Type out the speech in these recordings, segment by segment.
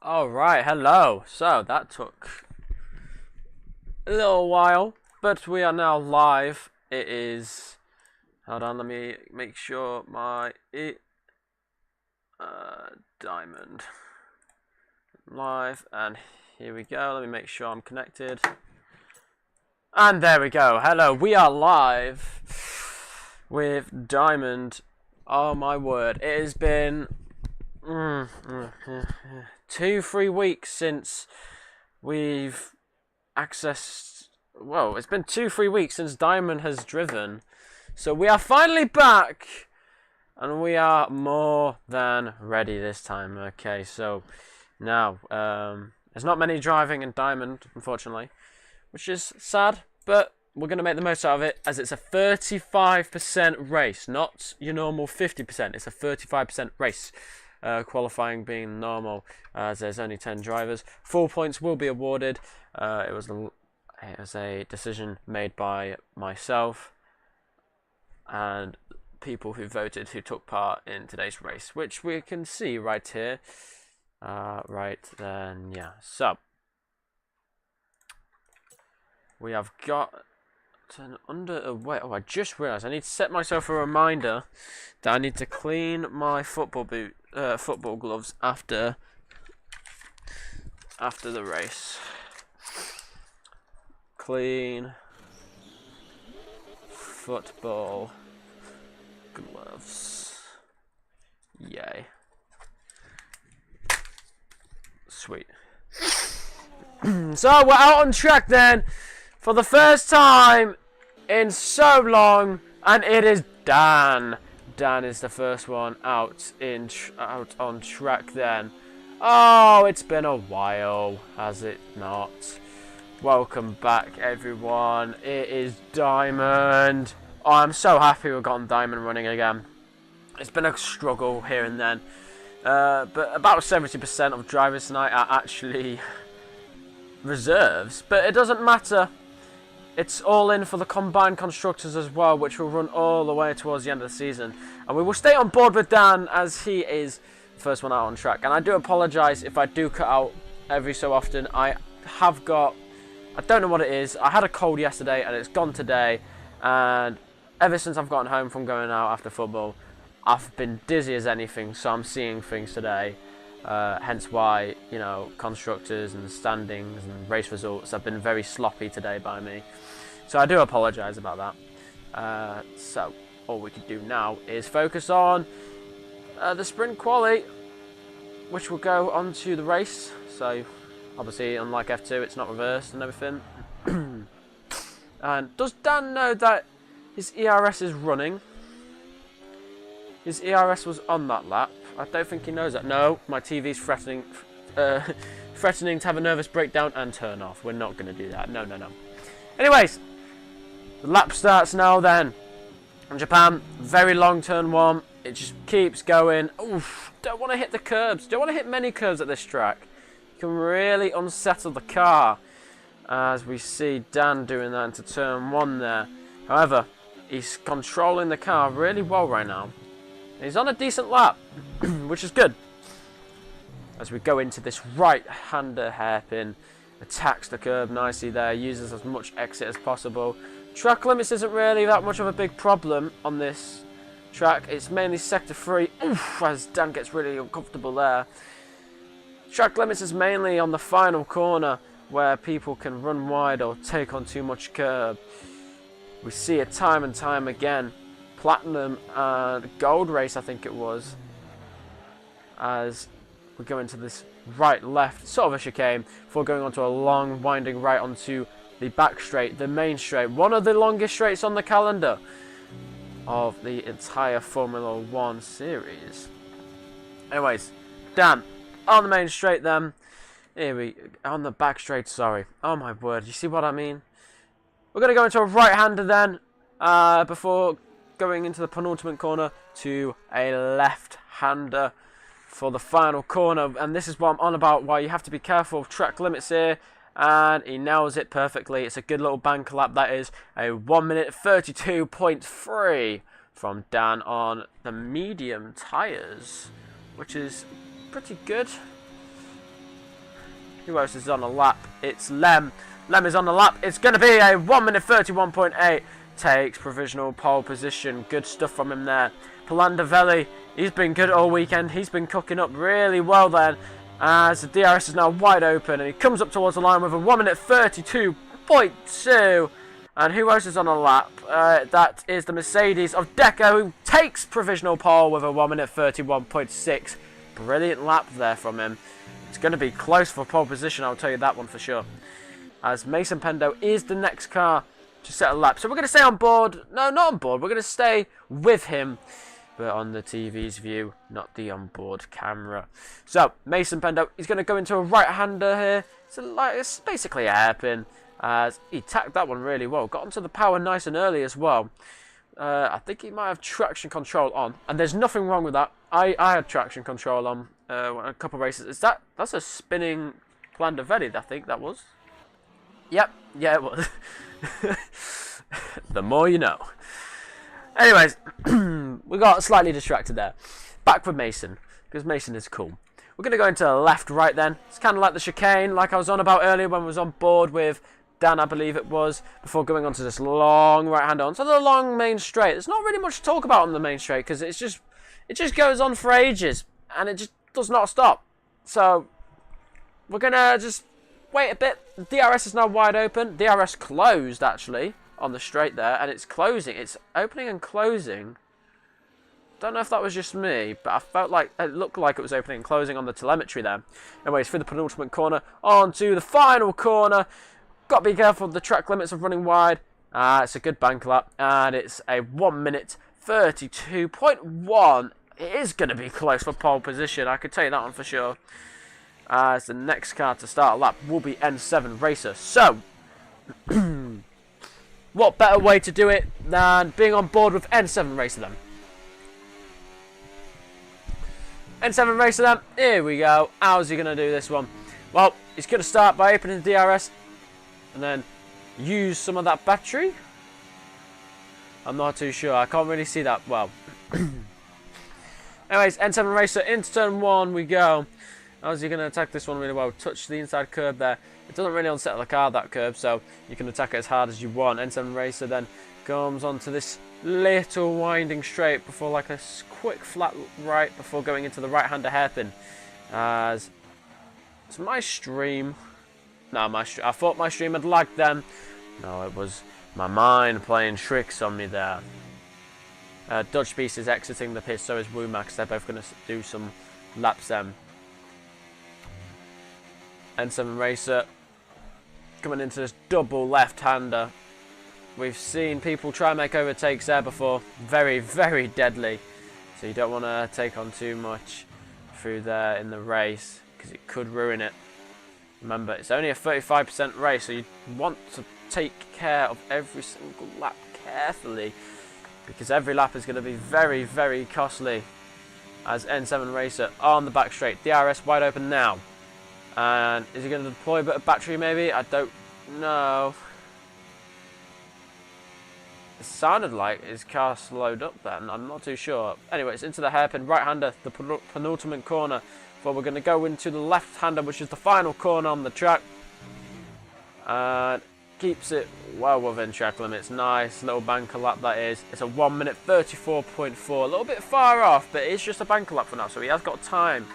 Alright, hello. So, that took a little while, but we are now live. It is... Hold on, let me make sure my... diamond. Live, and here we go. Let me make sure I'm connected. And there we go. Hello, we are live with Diamond. Oh my word. It has been... 2-3 weeks since we've accessed. Well, it's been 2-3 weeks since Diamond has driven, so we are finally back, and we are more than ready this time. Okay, so now there's not many driving in Diamond, unfortunately, which is sad, but we're going to make the most out of it, as it's a 35% race, not your normal 50%. It's a 35% race. Qualifying being normal, as there's only 10 drivers. 4 points will be awarded. It was a decision made by myself and people who voted, who took part in today's race, which we can see right here. Right then, yeah. So we have got an underway. Oh, I just realised I need to set myself a reminder that I need to clean my football gloves after the race. Clean football gloves. Yay. Sweet. So we're out on track then for the first time in so long, and it is Dan. Dan is the first one out on track then. Oh, it's been a while, has it not? Welcome back, everyone. It is Diamond. Oh, I'm so happy we've gotten Diamond running again. It's been a struggle here and then, but about 70% of drivers tonight are actually reserves, but it doesn't matter. It's all in for the combined constructors as well, which will run all the way towards the end of the season. And we will stay on board with Dan, as he is the first one out on track. And I do apologise if I do cut out every so often. I don't know what it is. I had a cold yesterday and it's gone today. And ever since I've gotten home from going out after football, I've been dizzy as anything. So I'm seeing things today. Hence why, constructors and standings and race results have been very sloppy today by me. So I do apologise about that. So all we can do now is focus on the sprint quali, which will go on to the race. So obviously, unlike F2, it's not reversed and everything. And does Dan know that his ERS is running? His ERS was on that lap. I don't think he knows that. No, my TV's threatening to have a nervous breakdown and turn off. We're not going to do that. No. Anyways, the lap starts now then. In Japan, very long turn one. It just keeps going. Oof, don't want to hit the curbs. Don't want to hit many curbs at this track. You can really unsettle the car. As we see Dan doing that into turn one there. However, he's controlling the car really well right now. He's on a decent lap, which is good. As we go into this right-hander hairpin, attacks the curb nicely there, uses as much exit as possible. Track limits isn't really that much of a big problem on this track. It's mainly sector 3. Oof, as Dan gets really uncomfortable there. Track limits is mainly on the final corner, where people can run wide or take on too much curb. We see it time and time again. Platinum and Gold race, I think it was, as we go into this right-left, sort of a chicane, before going onto a long, winding right onto the back straight, the main straight, one of the longest straights on the calendar of the entire Formula 1 series. Anyways, Dan, on the main straight then, on the back straight, sorry. Oh my word, you see what I mean? We're going to go into a right-hander then, before going into the penultimate corner to a left-hander for the final corner. And this is what I'm on about, why you have to be careful of track limits here. And he nails it perfectly. It's a good little bank lap, that is. A 1 minute 32.3 from Dan on the medium tyres, which is pretty good. Who else is on a lap? It's Lem. Lem is on the lap. It's going to be a 1 minute 31.8. Takes provisional pole position. Good stuff from him there. Palandavelli, he's been good all weekend. He's been cooking up really well then. As the DRS is now wide open. And he comes up towards the line with a 1 minute 32.2. And who else is on a lap? That is the Mercedes of Deco, who takes provisional pole with a 1 minute 31.6. Brilliant lap there from him. It's going to be close for pole position, I'll tell you that one for sure. As Mason Pendo is the next car to set a lap. So we're going to stay on board. No, not on board. We're going to stay with him. But on the TV's view, not the onboard camera. So, Mason Pendo, he's going to go into a right-hander here. It's basically a hairpin. As he tacked that one really well. Got onto the power nice and early as well. I think he might have traction control on. And there's nothing wrong with that. I had traction control on a couple of races. That's a spinning Palandavelli, I think that was. Yep, yeah it was. The more you know. Anyways, we got slightly distracted there. Back with Mason, because Mason is cool. We're going to go into the left right then. It's kind of like the chicane, like I was on about earlier when I was on board with Dan, I believe it was, before going onto this long right-hander onto the long main straight. There's not really much to talk about on the main straight, because it just goes on for ages, and it just does not stop. So, we're going to just wait a bit. The DRS is now wide open. DRS closed, actually, on the straight there, and it's closing. It's opening and closing. Don't know if that was just me, but I felt like it looked like it was opening and closing on the telemetry there. Anyways, through the penultimate corner, on to the final corner. Got to be careful of the track limits of running wide. It's a good bank lap, and it's a 1 minute 32.1. It is going to be close for pole position, I could tell you that one for sure. As the next car to start a lap will be N7 Racer. So, what better way to do it than being on board with N7 Racer then? N7 Racer then, here we go. How's he going to do this one? Well, he's going to start by opening the DRS and then use some of that battery. I'm not too sure. I can't really see that well. Anyways, N7 Racer into turn 1 we go. How's he going to attack this one really well? Touch the inside curb there. It doesn't really unsettle the car, that curb, so you can attack it as hard as you want. N7 Racer then comes onto this little winding straight before like a quick flat right before going into the right-hander hairpin. As it's my stream. No, I thought my stream had lagged then. No, it was my mind playing tricks on me there. Dutch Beast is exiting the pit, so is Woomax. They're both going to do some laps then. N7 Racer coming into this double left-hander. We've seen people try and make overtakes there before. Very, very deadly. So you don't want to take on too much through there in the race, because it could ruin it. Remember, it's only a 35% race, so you want to take care of every single lap carefully, because every lap is going to be very, very costly. As N7 Racer on the back straight. DRS wide open now. And is he going to deploy a bit of battery maybe? I don't know. It sounded like his car slowed up then. I'm not too sure. Anyway, it's into the hairpin right-hander, the penultimate corner. But we're going to go into the left-hander, which is the final corner on the track. And keeps it well within track limits. Nice little banker lap that is. It's a 1 minute 34.4. A little bit far off, but it's just a banker lap for now, so he has got time.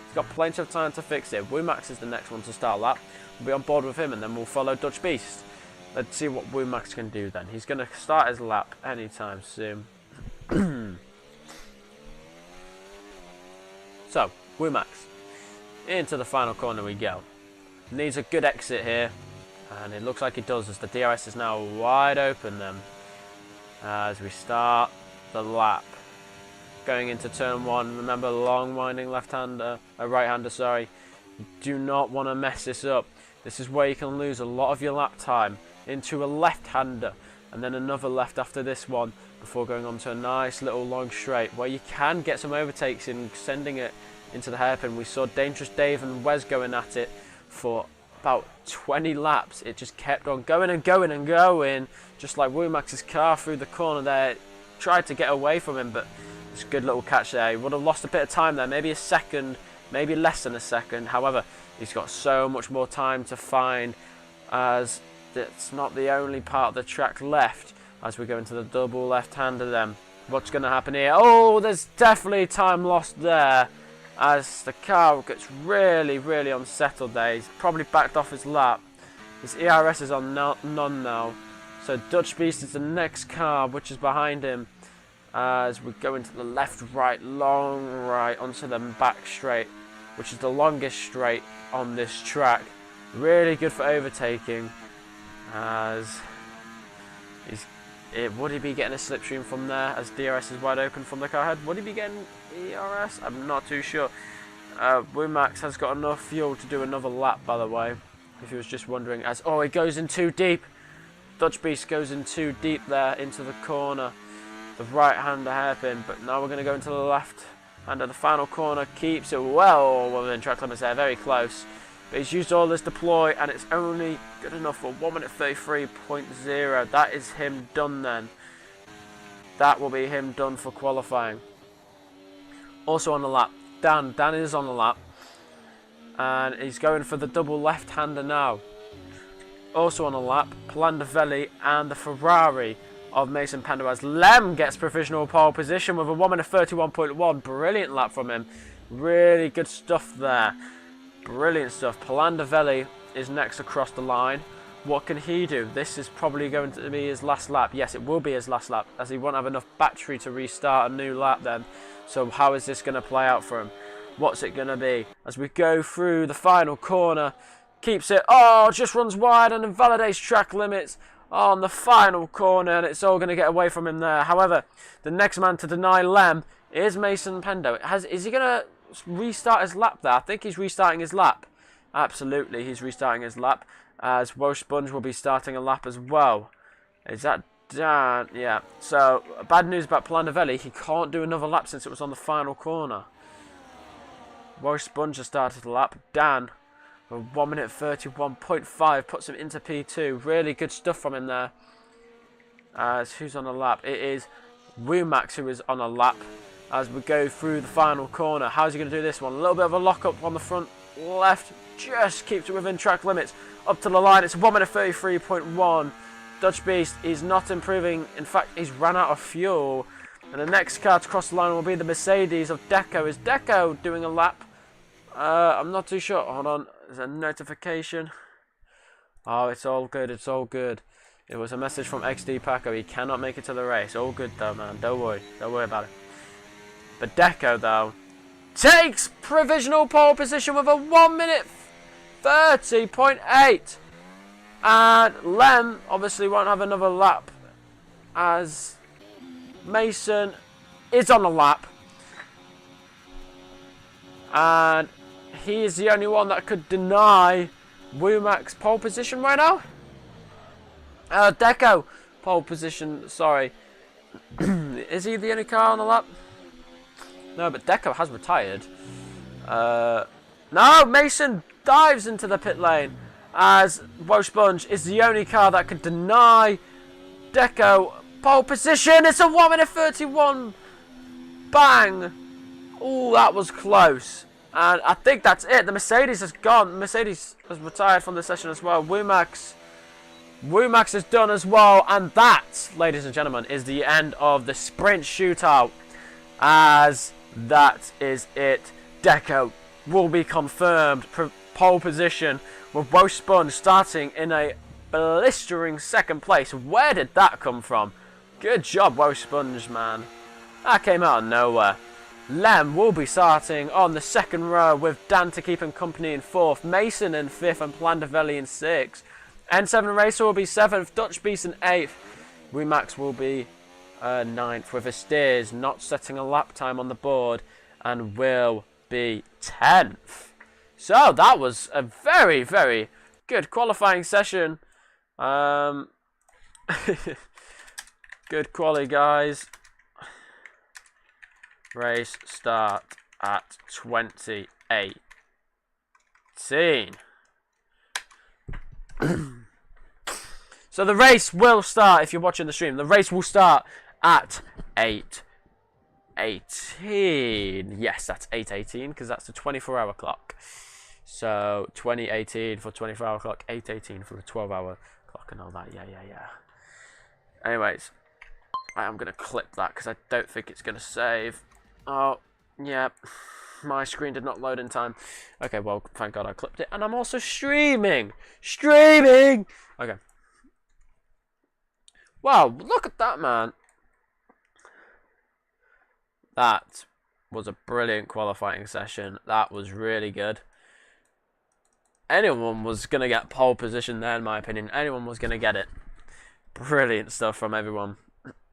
He's got plenty of time to fix it. Woomax is the next one to start lap. We'll be on board with him, and then we'll follow Dutch Beast. Let's see what Woomax can do then. He's going to start his lap anytime soon. So, Woomax. Into the final corner we go. Needs a good exit here. And it looks like it does, as the DRS is now wide open then. As we start the lap. Going into turn 1. Remember, long winding right-hander, sorry. You do not want to mess this up. This is where you can lose a lot of your lap time into a left-hander. And then another left after this one, before going on to a nice little long straight where you can get some overtakes in sending it into the hairpin. We saw Dangerous Dave and Wes going at it for about 20 laps. It just kept on going and going and going, just like Woomax's car through the corner there. Tried to get away from him, but it's a good little catch there. He would have lost a bit of time there, maybe a second, maybe less than a second. However, He's got so much more time to find, as it's not the only part of the track left as we go into the double left-hander then. What's going to happen here? Oh, there's definitely time lost there as the car gets really, really unsettled there. He's probably backed off his lap. His ERS is on none now. So Dutch Beast is the next car, which is behind him as we go into the left, right, long right onto the back straight, which is the longest straight on this track. Really good for overtaking, as would he be getting a slipstream from there as DRS is wide open from the car ahead? Would he be getting ERS? I'm not too sure. Womax has got enough fuel to do another lap, by the way, if he was just wondering. As oh, he goes in too deep. Dutch Beast goes in too deep there into the corner. The right-hander hairpin, but now we're going to go into the left-hander. The final corner keeps it well within track limits there, very close. But he's used all this deploy, and it's only good enough for 1:33.0. That is him done then. That will be him done for qualifying. Also on the lap, Dan is on the lap, and he's going for the double left-hander now. Also on the lap, Plandavelli and the Ferrari of Mason Pendo, as Lem gets provisional pole position with a 1:31.1. Brilliant lap from him. Really good stuff there. Brilliant stuff. Plandavelli is next across the line. What can he do? This is probably going to be his last lap. Yes, it will be his last lap, as he won't have enough battery to restart a new lap then. So how is this going to play out for him? What's it going to be? As we go through the final corner, keeps it, oh, just runs wide and invalidates track limits on the final corner, and it's all going to get away from him there. However, the next man to deny Lem is Mason Pendo. Is he going to restart his lap there? I think he's restarting his lap. Absolutely, he's restarting his lap, as Welsh Sponge will be starting a lap as well. Is that Dan? Yeah. So, bad news about Plandavelli. He can't do another lap since it was on the final corner. Welsh Sponge has started the lap. Dan, 1:31.5, puts him into P2. Really good stuff from him there. As who's on a lap? It is Wumax who is on a lap as we go through the final corner. How's he going to do this one? A little bit of a lock-up on the front left. Just keeps it within track limits. Up to the line. It's 1:33.1. Dutch Beast is not improving. In fact, he's ran out of fuel. And the next car to cross the line will be the Mercedes of Deco. Is Deco doing a lap? I'm not too sure. Hold on. There's a notification. Oh, it's all good. It's all good. It was a message from XD Paco. He cannot make it to the race. All good though, man. Don't worry. Don't worry about it. But Deco, though, takes provisional pole position with a 1:30.8. And Lem obviously won't have another lap, as Mason is on a lap. And he is the only one that could deny Wumax pole position right now. Deco pole position, sorry. Is he the only car on the lap? No, but Deco has retired. No, Mason dives into the pit lane, as Welsh Sponge is the only car that could deny Deco pole position. It's a 1:31. Bang. Oh, that was close. And I think that's it. The Mercedes has gone. Mercedes has retired from the session as well. Wumax is done as well. And that, ladies and gentlemen, is the end of the sprint shootout. As that is it. Deco will be confirmed pole position, with Welsh Sponge starting in a blistering second place. Where did that come from? Good job, Welsh Sponge, man. That came out of nowhere. Lem will be starting on the second row, with Dan to keep him company in fourth, Mason in fifth, and Plandavelli in sixth. N7 Racer will be seventh, Dutch Beast in eighth. Wumax will be ninth, with Steers not setting a lap time on the board, and will be 10th. So that was a very, very good qualifying session. Good quali, guys. Race start at 2018. So the race will start, if you're watching the stream, the race will start at 8:18. Yes, that's 8:18, because that's the 24-hour clock. So 2018 for 24-hour clock, 818 for the 12-hour clock and all that. Yeah. Anyways, I am going to clip that because I don't think it's going to save. Oh, yeah. My screen did not load in time. Okay, well, thank God I clipped it. And I'm also streaming. Okay. Wow, look at that, man. That was a brilliant qualifying session. That was really good. Anyone was going to get pole position there, in my opinion. Anyone was going to get it. Brilliant stuff from everyone.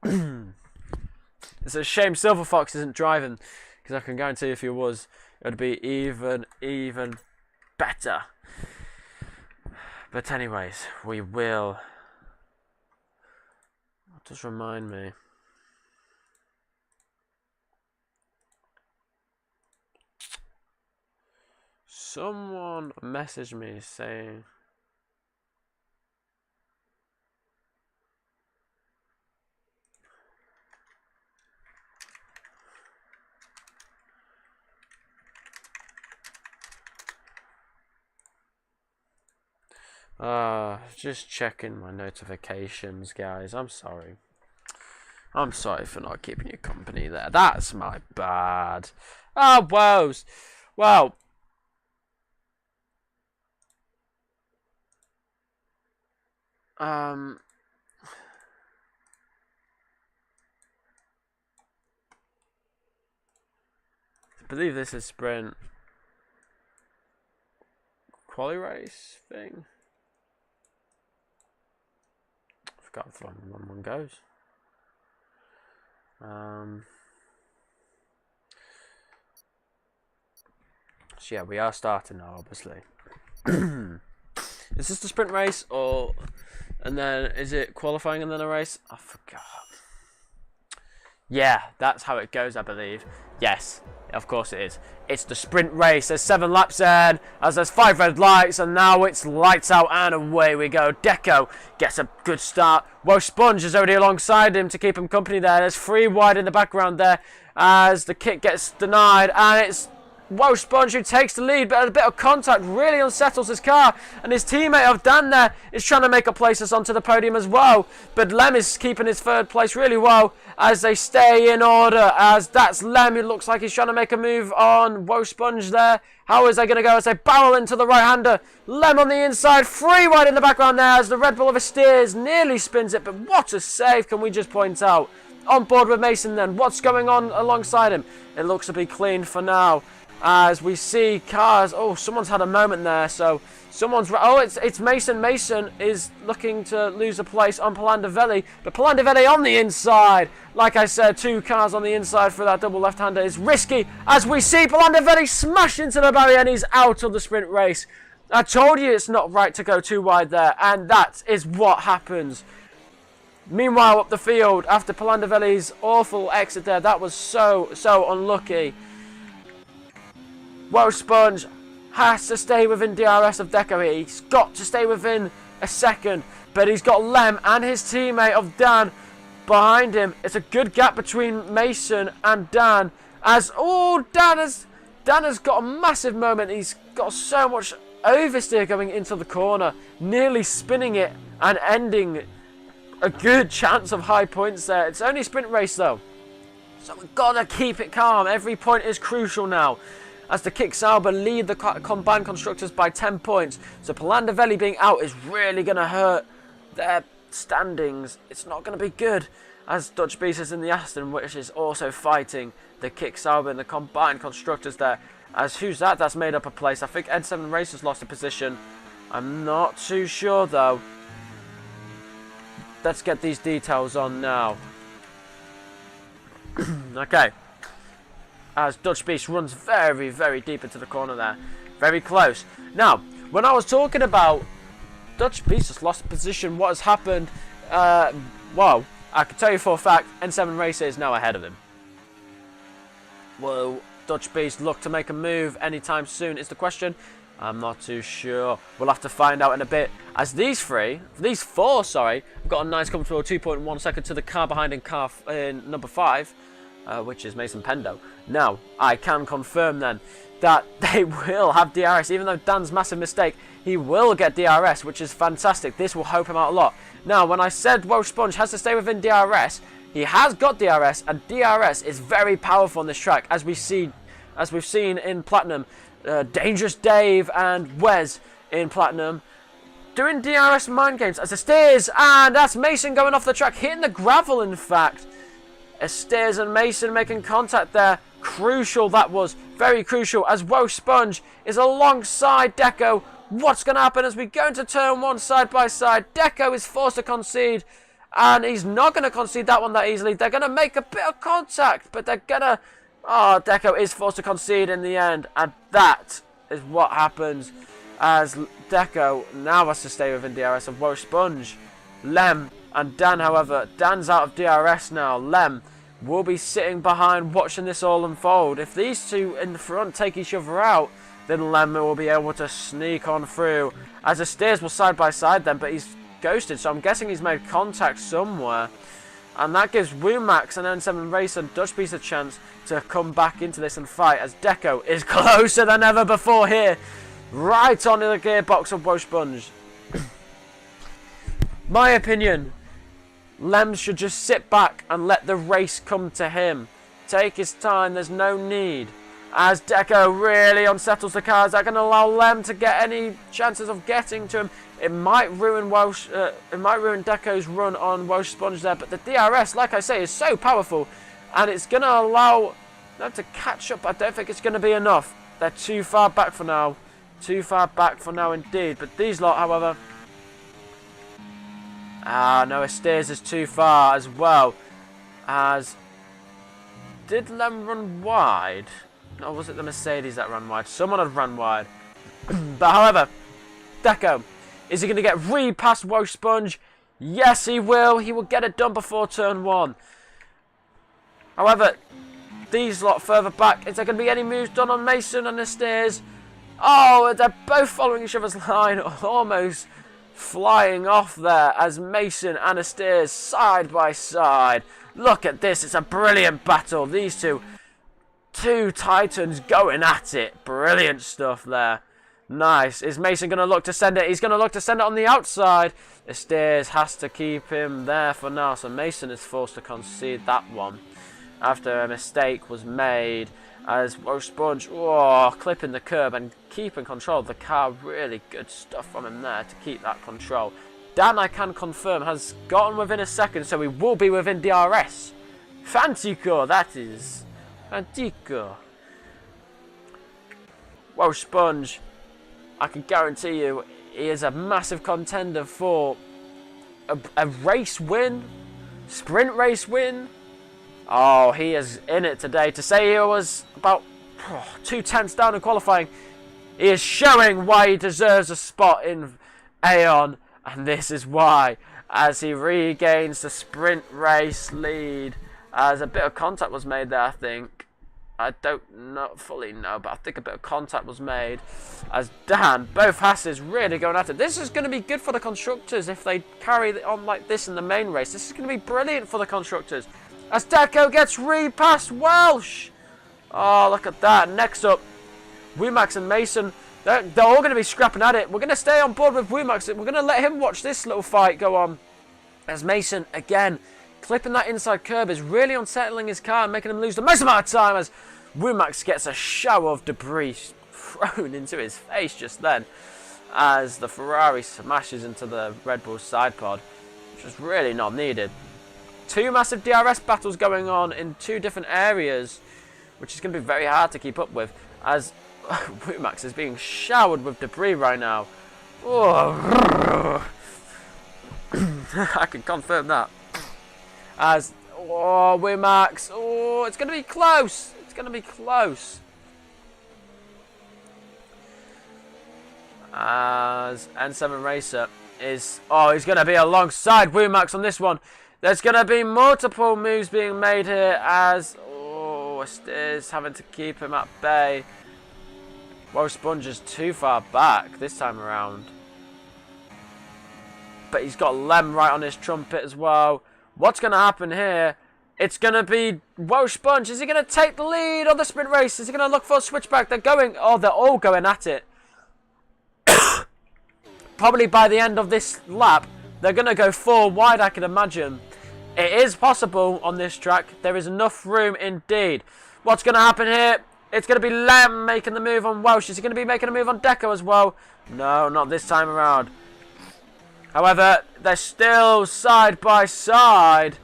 It's a shame Silver Fox isn't driving, because I can guarantee if he was, it would be even better. But anyways, we will. Just remind me. Someone messaged me saying. Just checking my notifications, guys. I'm sorry. I'm sorry for not keeping you company there. That's my bad. Oh, woes. Well. I believe this is sprint quali race thing. I forgot which one goes. So yeah, we are starting now, obviously. Is this the sprint race, or and then is it qualifying and then a race? I forgot. Yeah, that's how it goes, I believe. Yes, of course it is. It's the sprint race. There's 7 laps in, as there's 5 red lights, and now it's lights out and away we go. Deco gets a good start. Welsh Sponge is already alongside him to keep him company there. There's 3 wide in the background there as the kick gets denied, and it's Welsh Sponge who takes the lead, but a bit of contact really unsettles his car, and his teammate of Dan there is trying to make a place onto the podium as well, but Lem is keeping his 3rd place really well as they stay in order, as that's Lem. It looks like he's trying to make a move on Welsh Sponge there. How is they going to go as they barrel into the right-hander? Lem on the inside, 3 wide in the background there as the Red Bull of Steers nearly spins it, but what a save, can we just point out. On board with Mason then, what's going on alongside him? It looks to be clean for now. As we see cars, oh, someone's had a moment there, so someone's, oh, it's Mason. Mason is looking to lose a place on Palandavelli, but Palandavelli on the inside. Like I said, 2 cars on the inside for that double left-hander is risky, as we see Palandavelli smash into the barrier and he's out of the sprint race. I told you it's not right to go too wide there, and that is what happens. Meanwhile, up the field, after Palandavelli's awful exit there, that was so unlucky. Welsh Sponge has to stay within DRS of Deco. He's got to stay within a second, but he's got Lem and his teammate of Dan behind him. It's a good gap between Mason and Dan. As Dan has got a massive moment. He's got so much oversteer going into the corner, nearly spinning it and ending a good chance of high points there. It's only a sprint race though, so we've got to keep it calm. Every point is crucial now, as the Kick Sauber lead the combined constructors by 10 points. So Palandavelli being out is really going to hurt their standings. It's not going to be good, as Dutch Beast is in the Aston, which is also fighting the Kick Sauber in the combined constructors there. As who's that? That's made up a place. I think N7 Racers lost a position. I'm not too sure though. Let's get these details on now. Okay. As Dutch Beast runs very deep into the corner there. Very close. Now, when I was talking about Dutch Beast has lost a position, what has happened? Well, I can tell you for a fact, N7 Racer is now ahead of him. Will Dutch Beast look to make a move anytime soon is the question. I'm not too sure. We'll have to find out in a bit. As these four, have got a nice comfortable 2.1 second to the car behind in number 5. which is Mason Pendo. Now, I can confirm then that they will have DRS, even though Dan's massive mistake, he will get DRS, which is fantastic. This will help him out a lot. Now, when I said Welsh Sponge has to stay within DRS, he has got DRS, and DRS is very powerful on this track, as we've seen in Platinum. Dangerous Dave and Wes in Platinum doing DRS mind games as it steers, and that's Mason going off the track, hitting the gravel in fact. Steers and Mason making contact there. Crucial, that was very crucial, as Welsh Sponge is alongside Deco. What's going to happen as we go into turn 1 side by side? Deco is forced to concede, and he's not going to concede that one that easily. They're going to make a bit of contact, but they're going to... Oh, Deco is forced to concede in the end, and that is what happens as Deco now has to stay within DRS of Welsh Sponge. Lem and Dan, however, Dan's out of DRS now. Lem will be sitting behind watching this all unfold. If these two in the front take each other out, then Lem will be able to sneak on through. As the steers will side by side then, but he's ghosted, so I'm guessing he's made contact somewhere. And that gives Woomax and N7 Racer and Dutch Beast a chance to come back into this and fight, as Deco is closer than ever before here. Right onto the gearbox of Welsh Sponge. My opinion, Lem should just sit back and let the race come to him. Take his time, there's no need. As Deco really unsettles the car, is that going to allow Lem to get any chances of getting to him? It might ruin Deco's run on Welsh Sponge there, but the DRS, like I say, is so powerful, and it's going to allow them to catch up. I don't think it's going to be enough. They're too far back for now. Too far back for now indeed. But these lot, however... no, Estes is too far as well. As... Did Lem run wide? Or was it the Mercedes that ran wide? Someone had run wide. But however, Deco, is he going to get past Welsh Sponge? Yes, he will. He will get it done before turn 1. However, these lot further back, is there going to be any moves done on Mason and the stairs? Oh, they're both following each other's line, almost flying off there as Mason and the stairs side by side. Look at this. It's a brilliant battle. These two titans going at it. Brilliant stuff there. Nice. Is Mason going to look to send it? He's going to look to send it on the outside. Estes has to keep him there for now. So Mason is forced to concede that one after a mistake was made. As Welsh Sponge, clipping the curb and keeping control of the car. Really good stuff from him there to keep that control. Dan, I can confirm, has gotten within a second, so he will be within DRS. Fantico, that is. Fantico. Welsh Sponge, I can guarantee you, he is a massive contender for a race win, sprint race win. Oh, he is in it today. To say he was about 2/10 down in qualifying, he is showing why he deserves a spot in Aeon, and this is why, as he regains the sprint race lead, as a bit of contact was made there, I think. I don't fully know, but I think a bit of contact was made. As Dan, both Hasses really going at it. This is going to be good for the constructors if they carry on like this in the main race. This is going to be brilliant for the constructors. As Deco gets past Welsh. Oh, look at that. Next up, Woomax and Mason. They're all going to be scrapping at it. We're going to stay on board with Woomax. We're going to let him watch this little fight go on. As Mason, again, clipping that inside curb is really unsettling his car and making him lose the most amount of time, as Woomax gets a shower of debris thrown into his face just then, as the Ferrari smashes into the Red Bull side pod, which was really not needed. Two massive DRS battles going on in two different areas, which is going to be very hard to keep up with, as Woomax is being showered with debris right now. Oh. I can confirm that. As Woomax, it's going to be close. It's going to be close. As N7 Racer is, he's going to be alongside Woomax on this one. There's going to be multiple moves being made here, as is having to keep him at bay. Welsh Sponge is too far back this time around. But he's got Lem right on his trumpet as well. What's going to happen here? It's going to be Welsh Sponge. Is he going to take the lead on the sprint race? Is he going to look for a switchback? They're going... Oh, they're all going at it. Probably by the end of this lap, they're going to go 4 wide, I can imagine. It is possible on this track. There is enough room indeed. What's going to happen here? It's going to be Lem making the move on Welsh. Is he going to be making a move on Deco as well? No, not this time around. However, they're still side by side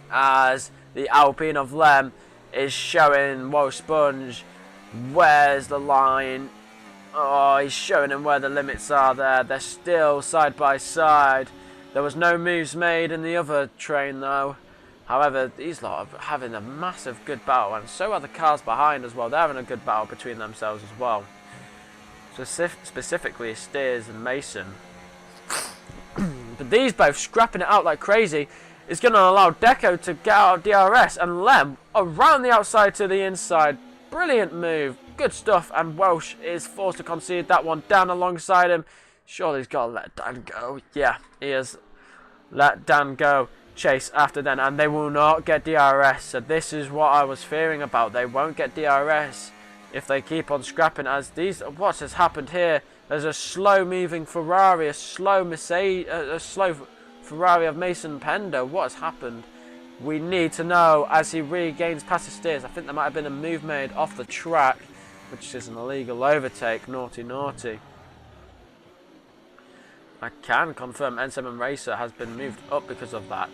as the Alpine of Lem is showing Welsh Sponge where's the line. Oh, he's showing him where the limits are there. They're still side by side. There was no moves made in the other train though. However, these lot are having a massive good battle, and so are the cars behind as well. They're having a good battle between themselves as well. Specifically Steers and Mason. But these both scrapping it out like crazy is going to allow Deco to get out of DRS, and Lem around the outside to the inside. Brilliant move. Good stuff, and Welsh is forced to concede that one down alongside him. Surely he's got to let Dan go. Yeah, he has let Dan go. Chase after then, and they will not get DRS. So this is what I was fearing about. They won't get DRS if they keep on scrapping. As these, what has happened here? There's a slow-moving Ferrari, a slow Ferrari of Mason Pender. What has happened? We need to know as he regains past the Steers. I think there might have been a move made off the track, which is an illegal overtake. Naughty, naughty. I can confirm N7 Racer has been moved up because of that.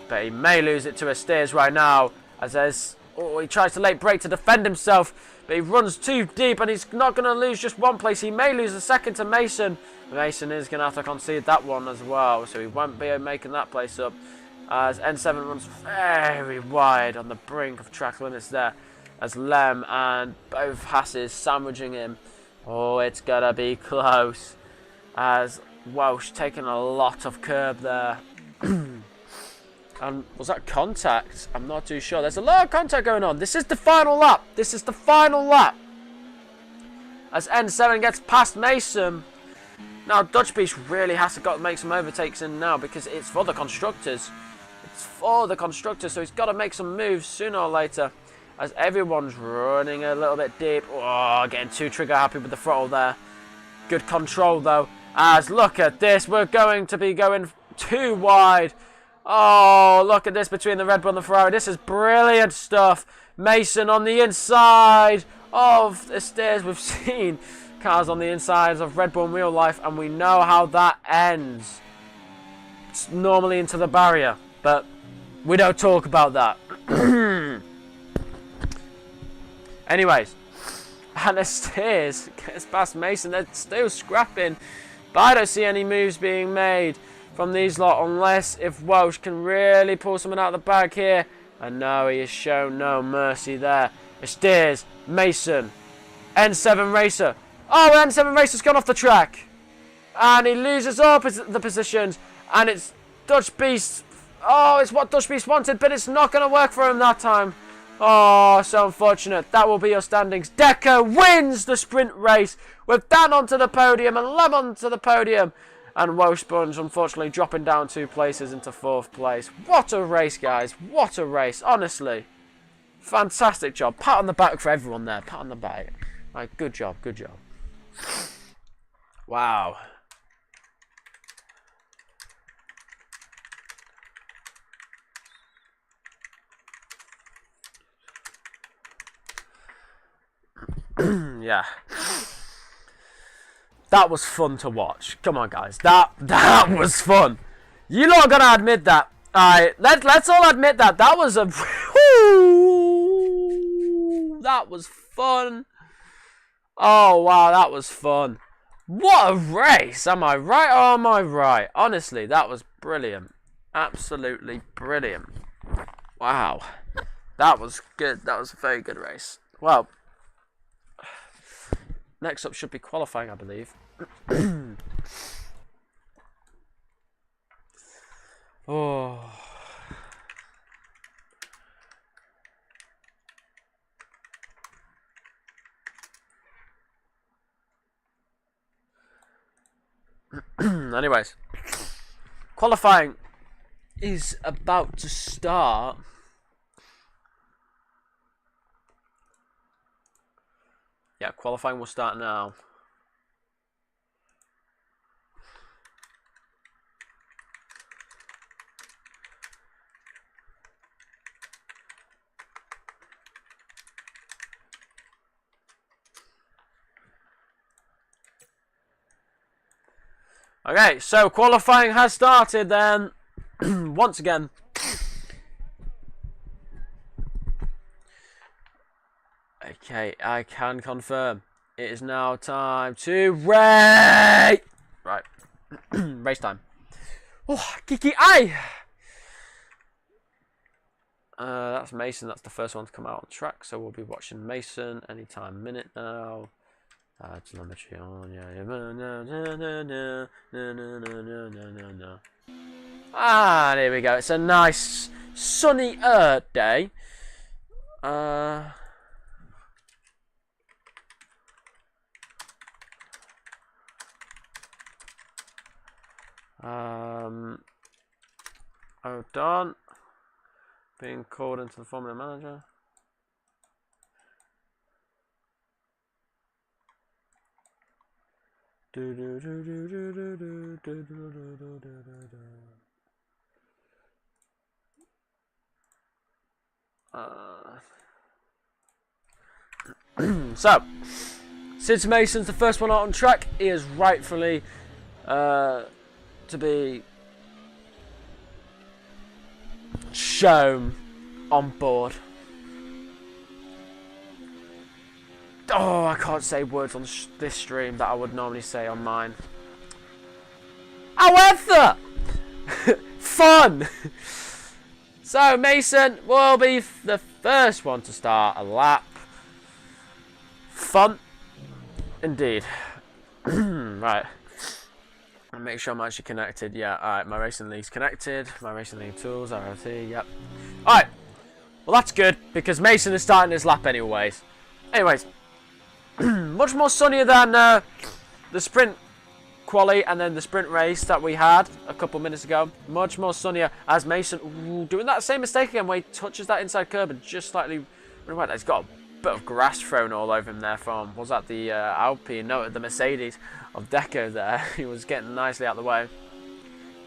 But he may lose it to a Steers right now. As there's... Oh, he tries to late brake to defend himself. But he runs too deep and he's not going to lose just one place. He may lose a second to Mason. Mason is going to have to concede that one as well. So he won't be making that place up. As N7 runs very wide on the brink of track limits there. As Lem and both Hasses sandwiching him. Oh, it's going to be close. As Welsh taking a lot of curb there. And was that contact? I'm not too sure. There's a lot of contact going on. This is the final lap. This is the final lap. As N7 gets past Mason. Now Dutch Beast really has to make some overtakes in now because it's for the constructors. It's for the constructors, so he's got to make some moves sooner or later. As everyone's running a little bit deep. Oh, getting too trigger happy with the throttle there. Good control though. As look at this, we're going to be going too wide. Oh, look at this between the Red Bull and the Ferrari. This is brilliant stuff. Mason on the inside of the Steers. We've seen cars on the insides of Red Bull in real life, and we know how that ends. It's normally into the barrier, but we don't talk about that. Anyways, and the Steers gets past Mason. They're still scrapping. But I don't see any moves being made from these lot unless if Welsh can really pull something out of the bag here. And no, he has shown no mercy there. Steers, Mason, N7 Racer. Oh, N7 Racer's gone off the track. And he loses all the positions. And it's Dutch Beast. Oh, it's what Dutch Beast wanted, but it's not going to work for him that time. Oh, so unfortunate. That will be your standings. Deco wins the sprint race with Dan onto the podium and Lem onto the podium. And Welsh Sponge, unfortunately, dropping down 2 places into 4th place. What a race, guys. What a race. Honestly. Fantastic job. Pat on the back for everyone there. Pat on the back. Right, good job. Good job. Wow. Yeah. That was fun to watch. Come on, guys. That was fun. You lot are gonna admit that. Alright, let's all admit that. That was a that was fun. Oh wow, that was fun. What a race. Am I right or am I right? Honestly, that was brilliant. Absolutely brilliant. Wow. That was good. That was a very good race. Well, next up should be qualifying, I believe. Oh. Anyways, qualifying is about to start. Yeah, qualifying will start now. Okay, so qualifying has started then. Once again. Okay, I can confirm. It is now time to race! Right. Race time. Oh, Kiki Eye! That's Mason. That's the first one to come out on track. So we'll be watching Mason anytime minute now. Telemetry on. Ah, there we go. It's a nice sunny day. Hold on. Being called into the Formula Manager. So, since Mason's the first one out on track, he is rightfully to be shown on board. Oh, I can't say words on this stream that I would normally say on mine. However, fun! So, Mason will be the first one to start a lap. Fun, indeed. Right. And make sure I'm actually connected. Yeah, alright, my Racing League's connected. My Racing League tools, RLT, yep. Alright. Well, that's good, because Mason is starting his lap anyways. Anyways. Much more sunnier than the sprint quali and then the sprint race that we had a couple minutes ago. Much more sunnier as Mason doing that same mistake again where he touches that inside curb and just slightly... He's got a bit of grass thrown all over him there from... Was that the Alpine? No, the Mercedes of Deco there. He was getting nicely out of the way.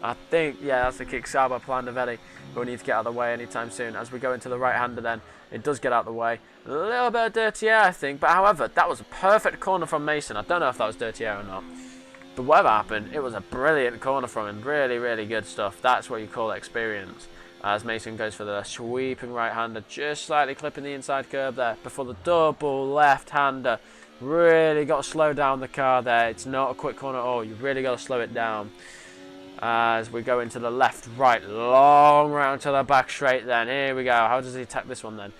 I think, yeah, that's the kick Saba Plandavelli. We'll need to get out of the way anytime soon. As we go into the right-hander then, it does get out of the way. A little bit of dirty air, I think. But however, that was a perfect corner from Mason. I don't know if that was dirty air or not. But whatever happened, it was a brilliant corner from him. Really, really good stuff. That's what you call experience. As Mason goes for the sweeping right-hander, just slightly clipping the inside curb there. Before the double left-hander. Really got to slow down the car there. It's not a quick corner at all. You really got to slow it down. As we go into the left, right, long round to the back straight then. Here we go. How does he attack this one then?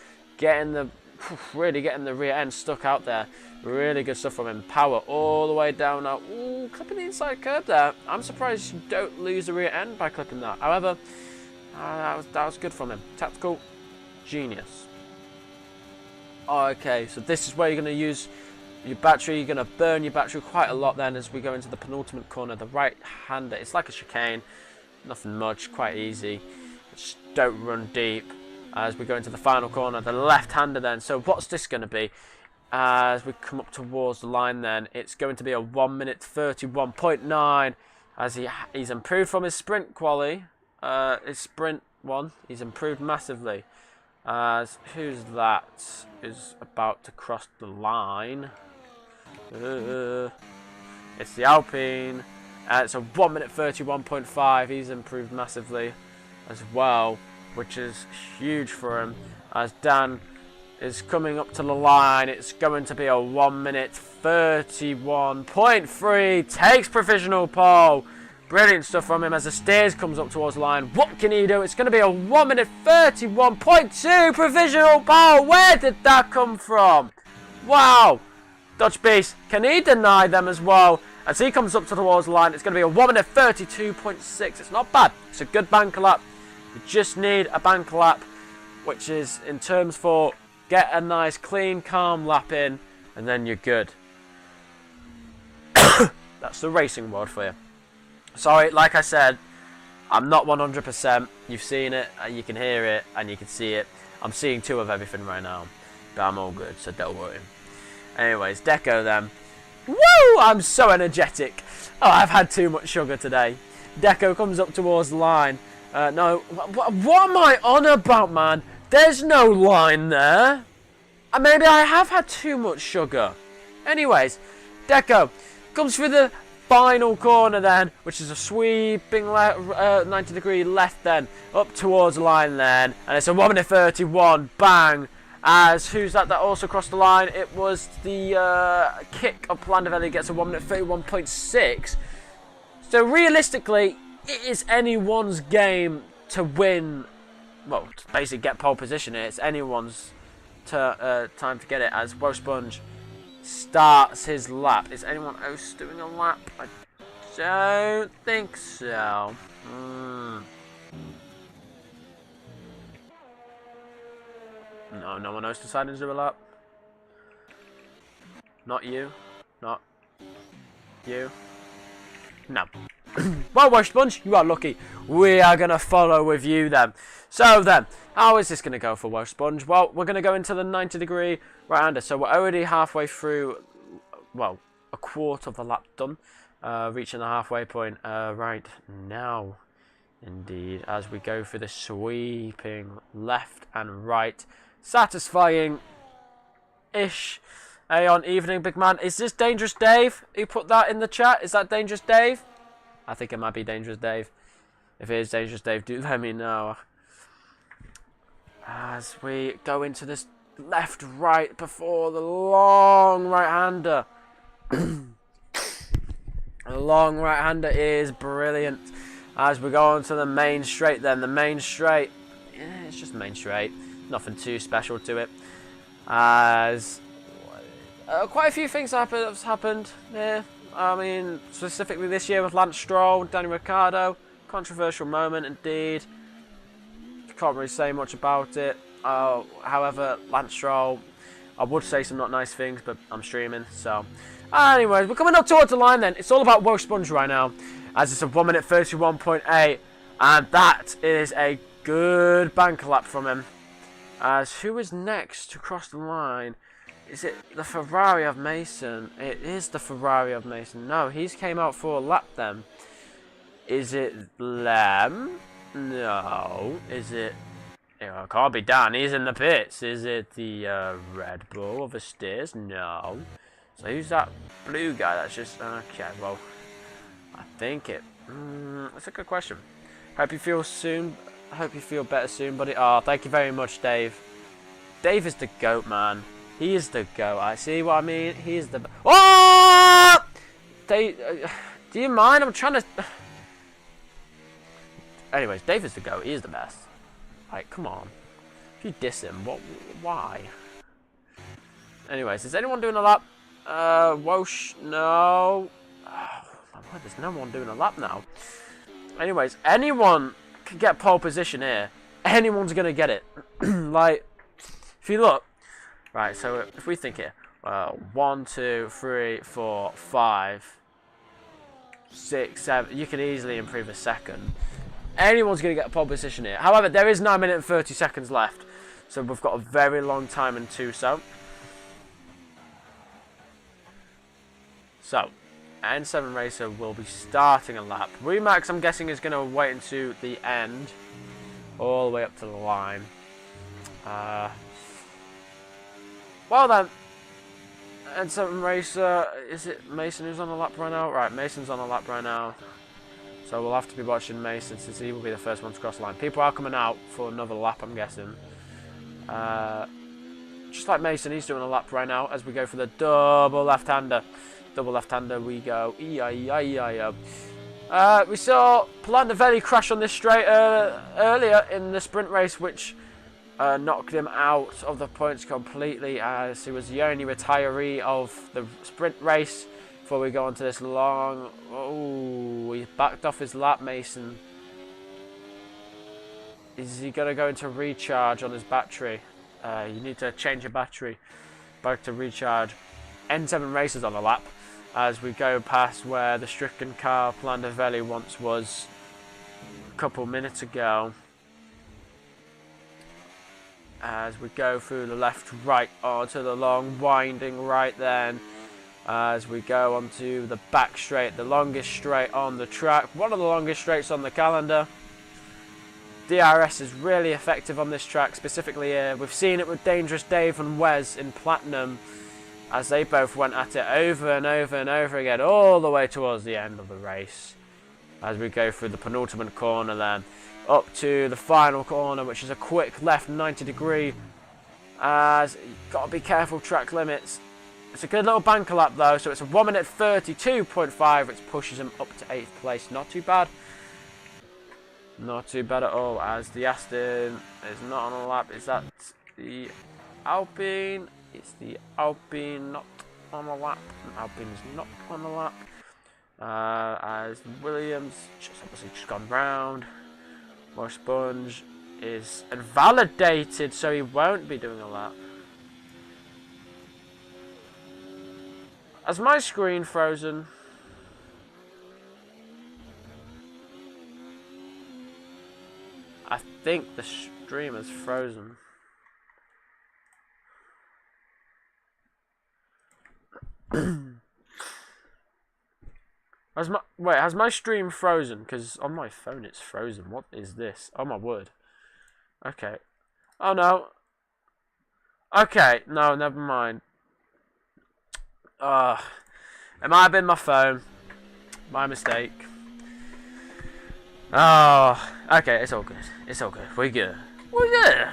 Really getting the rear end stuck out there. Really good stuff from him. Power all the way down now. Ooh, clipping the inside curb there. I'm surprised you don't lose the rear end by clipping that. However, that was good from him. Tactical genius. Okay, so this is where you're going to use your battery. You're going to burn your battery quite a lot then as we go into the penultimate corner. The right-hander, it's like a chicane. Nothing much, quite easy. Just don't run deep. As we go into the final corner, the left-hander then. So what's this going to be? As we come up towards the line then, it's going to be a 1 minute 31.9. As he's improved from his sprint quali. His sprint one, he's improved massively. As who's that? Is about to cross the line. It's the Alpine. It's a 1 minute 31.5. He's improved massively as well, which is huge for him. As Dan is coming up to the line, it's going to be a 1 minute 31.3. Takes provisional pole. Brilliant stuff from him as the stairs comes up towards the line. What can he do? It's going to be a 1 minute 31.2 provisional pole. Where did that come from? Wow. Dutch Beast, can he deny them as well? As he comes up towards the line, it's going to be a 1 minute 32.6. It's not bad. It's a good banker lap. You just need a banker lap, which is in terms for get a nice, clean, calm lap in, and then you're good. That's the racing world for you. Sorry, like I said, I'm not 100%. You've seen it, you can hear it, and you can see it. I'm seeing 2 of everything right now, but I'm all good, so don't worry. Anyways, Deco then. Woo! I'm so energetic. Oh, I've had too much sugar today. Deco comes up towards the line. No, what am I on about, man? There's no line there. Maybe I have had too much sugar. Anyways, Deco comes through the final corner then, which is a sweeping 90-degree left then, up towards the line then, and it's a 1 minute 31, bang, as who's that also crossed the line? It was the kick of Plandavelli, gets a 1 minute 31.6, so realistically, it is anyone's game to win, well, to basically get pole position here. It's anyone's time to get it as Wosponge starts his lap. Is anyone else doing a lap? I don't think so. No, no one else decided to do a lap. Not you. Not you. No. Well, Wosponge, you are lucky. We are going to follow with you then. So then, how is this going to go for Wosponge? Well, we're going to go into the 90-degree right-hander. So we're already halfway through, well, a quarter of the lap done. Reaching the halfway point right now, indeed, as we go through the sweeping left and right. Satisfying-ish. Aeon evening, big man. Is this Dangerous Dave? You put that in the chat. Is that Dangerous Dave? I think it might be Dangerous Dave. If it is Dangerous Dave, do let me know. As we go into this left-right before the long right-hander. The long right-hander is brilliant. As we go on to the main straight then. The main straight, yeah, it's just main straight. Nothing too special to it. As quite a few things have happened there. I mean, specifically this year with Lance Stroll, Danny Ricciardo. Controversial moment indeed. Can't really say much about it. However, Lance Stroll, I would say some not nice things, but I'm streaming, so. Anyways, we're coming up towards the line then. It's all about Wosponge right now, as it's a 1 minute 31.8, and that is a good bank lap from him. As who is next to cross the line? Is it the Ferrari of Mason? It is the Ferrari of Mason. No, he's came out for a lap then. Is it Lem? No. Is it... It can't be Dan. He's in the pits. Is it the Red Bull of Steers? No. So who's that blue guy that's just... Okay, well... I think it... that's a good question. Hope you feel soon. I hope you feel better soon, buddy. Oh, thank you very much, Dave. Dave is the GOAT, man. He is the GOAT. I see what I mean. He is the... Oh! Dave, do you mind? I'm trying to... Anyways, Dave is the GOAT. He is the best. Like, come on. If you diss him, what? Why? Anyways, is anyone doing a lap? Wosh, no. Oh, my word, there's no one doing a lap now. Anyways, anyone can get pole position here. Anyone's gonna get it. Like, if you look, right. So if we think here, 1, 2, 3, 4, 5, 6, 7. You can easily improve a second. Anyone's going to get a pole position here. However, there is 9 minutes and 30 seconds left. So we've got a very long time into so. So, N7 Racer will be starting a lap. Remax, I'm guessing, is going to wait into the end. All the way up to the line. Well then. N7 Racer, is it Mason who's on the lap right now? Right, Mason's on the lap right now. So we'll have to be watching Mason since he will be the first one to cross the line. People are coming out for another lap, I'm guessing. Just like Mason, he's doing a lap right now as we go for the double left-hander. Double left-hander we go. E-I-E-I-E-I-O. We saw Plandavelli crash on this straight earlier in the sprint race, which knocked him out of the points completely as he was the only retiree of the sprint race. Before we go on to this long... Oh, he backed off his lap, Mason. Is he going to go into recharge on his battery? You need to change your battery back to recharge. N7 Racers on the lap as we go past where the stricken car Plandavelli once was a couple minutes ago. as we go through the left, right, onto the long winding right then. As we go onto the back straight, the longest straight on the track, one of the longest straights on the calendar. DRS is really effective on this track, specifically here. We've seen it with Dangerous Dave and Wes in Platinum, as they both went at it over and over and over again, all the way towards the end of the race. As we go through the penultimate corner then, up to the final corner, which is a quick left 90 degree, as you've got to be careful track limits. It's a good little banker lap though, so it's a 1 minute 32.5, which pushes him up to 8th place. Not too bad. Not too bad at all, as the Aston is not on a lap. Is that the Alpine? It's the Alpine not on a lap. Alpine is not on a lap. As Williams obviously just gone round. More Sponge is invalidated, so he won't be doing a lap. Has my screen frozen? I think the stream is frozen. Has my stream frozen? Because on my phone it's frozen. What is this? Oh my word. Okay. Oh no. Okay, no, never mind. It might have been my phone. My mistake. Oh, okay, it's all good. It's all good. We're good. We're good.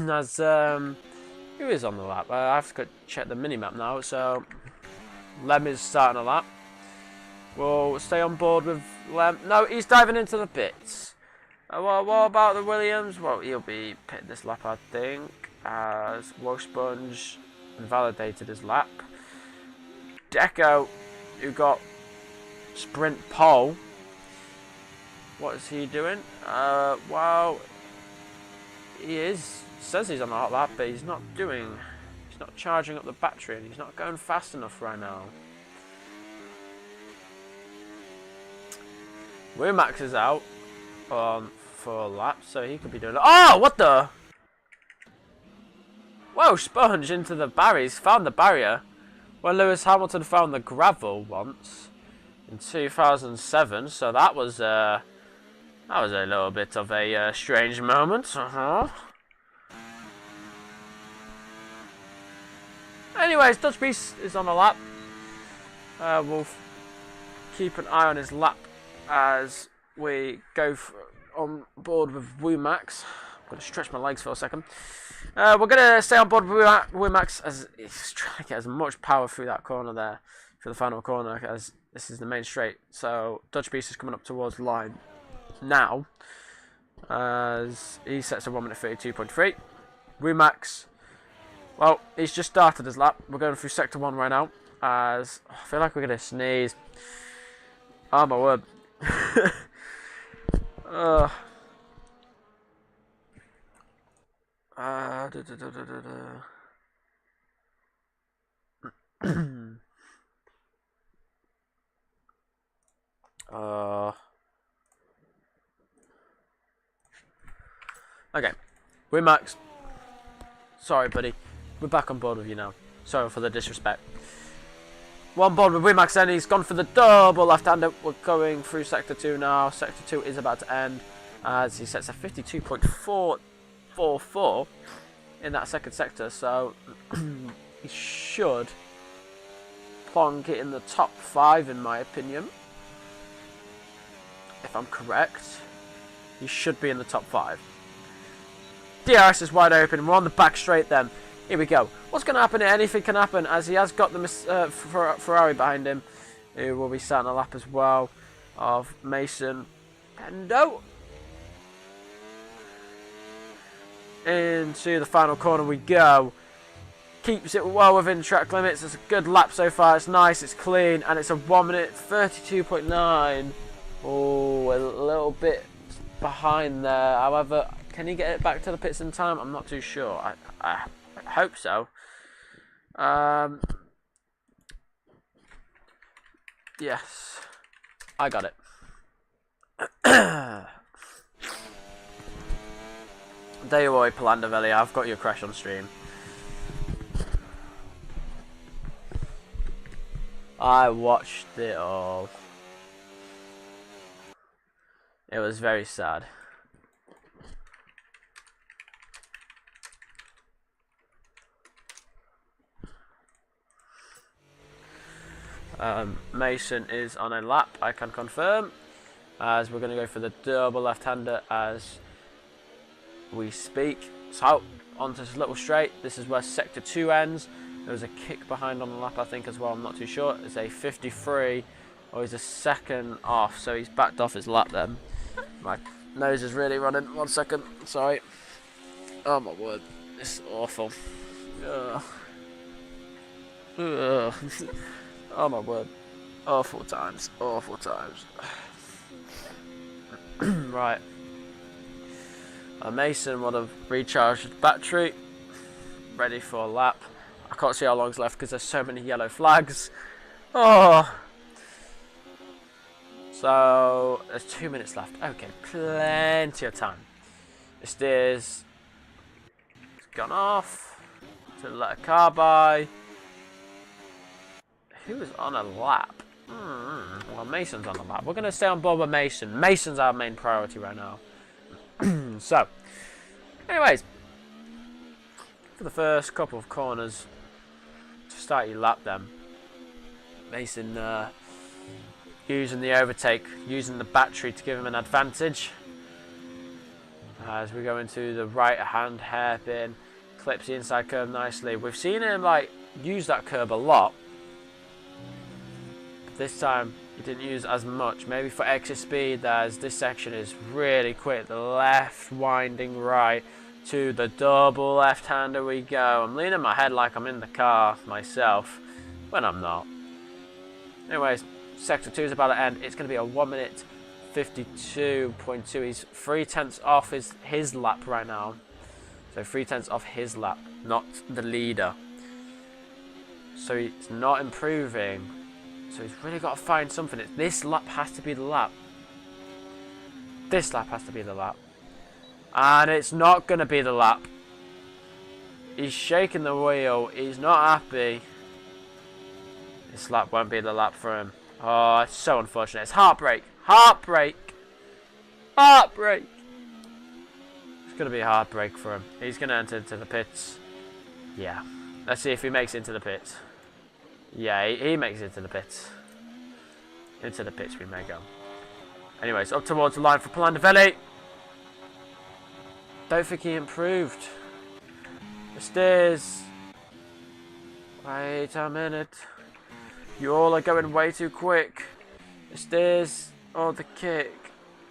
As who is on the lap? I have to go check the mini-map now. So Lem is starting a lap. We'll stay on board with Lem. No, he's diving into the pits. What about the Williams? Well, he'll be pitting this lap, I think, as Sponge invalidated his lap. Deco, who got sprint pole. What is he doing? Well, he says he's on a hot lap, but he's not charging up the battery, and he's not going fast enough right now. Max is out on 4 laps, so he could be doing it. Oh, what the? Whoa, Sponge into the barrier. He's found the barrier. When Lewis Hamilton found the gravel once in 2007, so that was a little bit of a strange moment. Anyways, Dutch Beast is on a lap. We'll keep an eye on his lap as we go on board with Max. I'm going to stretch my legs for a second. We're going to stay on board with Max as he's trying to get as much power through that corner there, for the final corner, as this is the main straight. So Dutch Beast is coming up towards the line now, as he sets a 1 minute 32.3. Max, well, he's just started his lap. We're going through sector 1 right now, as I feel like we're going to sneeze. Oh my word. Okay, we're Max. Sorry, buddy. We're back on board with you now. Sorry for the disrespect. We're on board with Wimax then. He's gone for the double left-hander. We're going through Sector 2 now. Sector 2 is about to end as he sets a 52.444 in that second sector. So he should plonk it in the top 5 in my opinion. If I'm correct, he should be in the top 5. DRS is wide open. We're on the back straight then. Here we go. What's going to happen here? Anything can happen, as he has got the Ferrari behind him, who will be starting a lap as well of Mason Pendo. Into the final corner we go. Keeps it well within track limits. It's a good lap so far. It's nice, it's clean, and it's a 1 minute 32.9. Oh, a little bit behind there. However, can he get it back to the pits in time? I'm not too sure. I hope so. Yes, I got it. There you are, Palandavelli. I've got your crash on stream. I watched it all. It was very sad. Mason is on a lap, I can confirm, as we're going to go for the double left-hander as we speak. So, onto this little straight. This is where Sector 2 ends. There was a kick behind on the lap, I think, as well. I'm not too sure. It's a 53, or he's a second off, so he's backed off his lap then. My nose is really running. 1 second, sorry. Oh my word, this is awful. Ugh. Ugh. Oh my word. Awful times. Awful times. Right. Mason would have recharged his battery. Ready for a lap. I can't see how long's left because there's so many yellow flags. Oh. So, there's 2 minutes left. Okay, plenty of time. The steers. It's gone off. To let a car by. Who was on a lap? Well, Mason's on a lap. We're going to stay on board with Mason. Mason's our main priority right now. So, anyways, for the first couple of corners, to start your lap then, Mason using the overtake, using the battery to give him an advantage. As we go into the right hand hairpin, clips the inside curve nicely. We've seen him use that curb a lot. This time he didn't use as much, maybe for exit speed, as this section is really quick. The left winding right to the double left-hander we go. I'm leaning my head like I'm in the car myself, when I'm not. Anyways, Sector 2 is about to end. It's going to be a 1 minute 52.2. He's 3/10 off his lap right now. So 3/10 off his lap, not the leader. So he's not improving. So he's really got to find something. This lap has to be the lap. This lap has to be the lap. And it's not going to be the lap. He's shaking the wheel. He's not happy. This lap won't be the lap for him. Oh, it's so unfortunate. It's heartbreak. Heartbreak. Heartbreak. It's going to be a heartbreak for him. He's going to enter into the pits. Yeah. Let's see if he makes it into the pits. Yeah, he makes it to the pits. Into the pits we may go. Anyways, up towards the line for Palandavelli. Don't think he improved. The steers. Wait a minute. You all are going way too quick. The steers or the kick.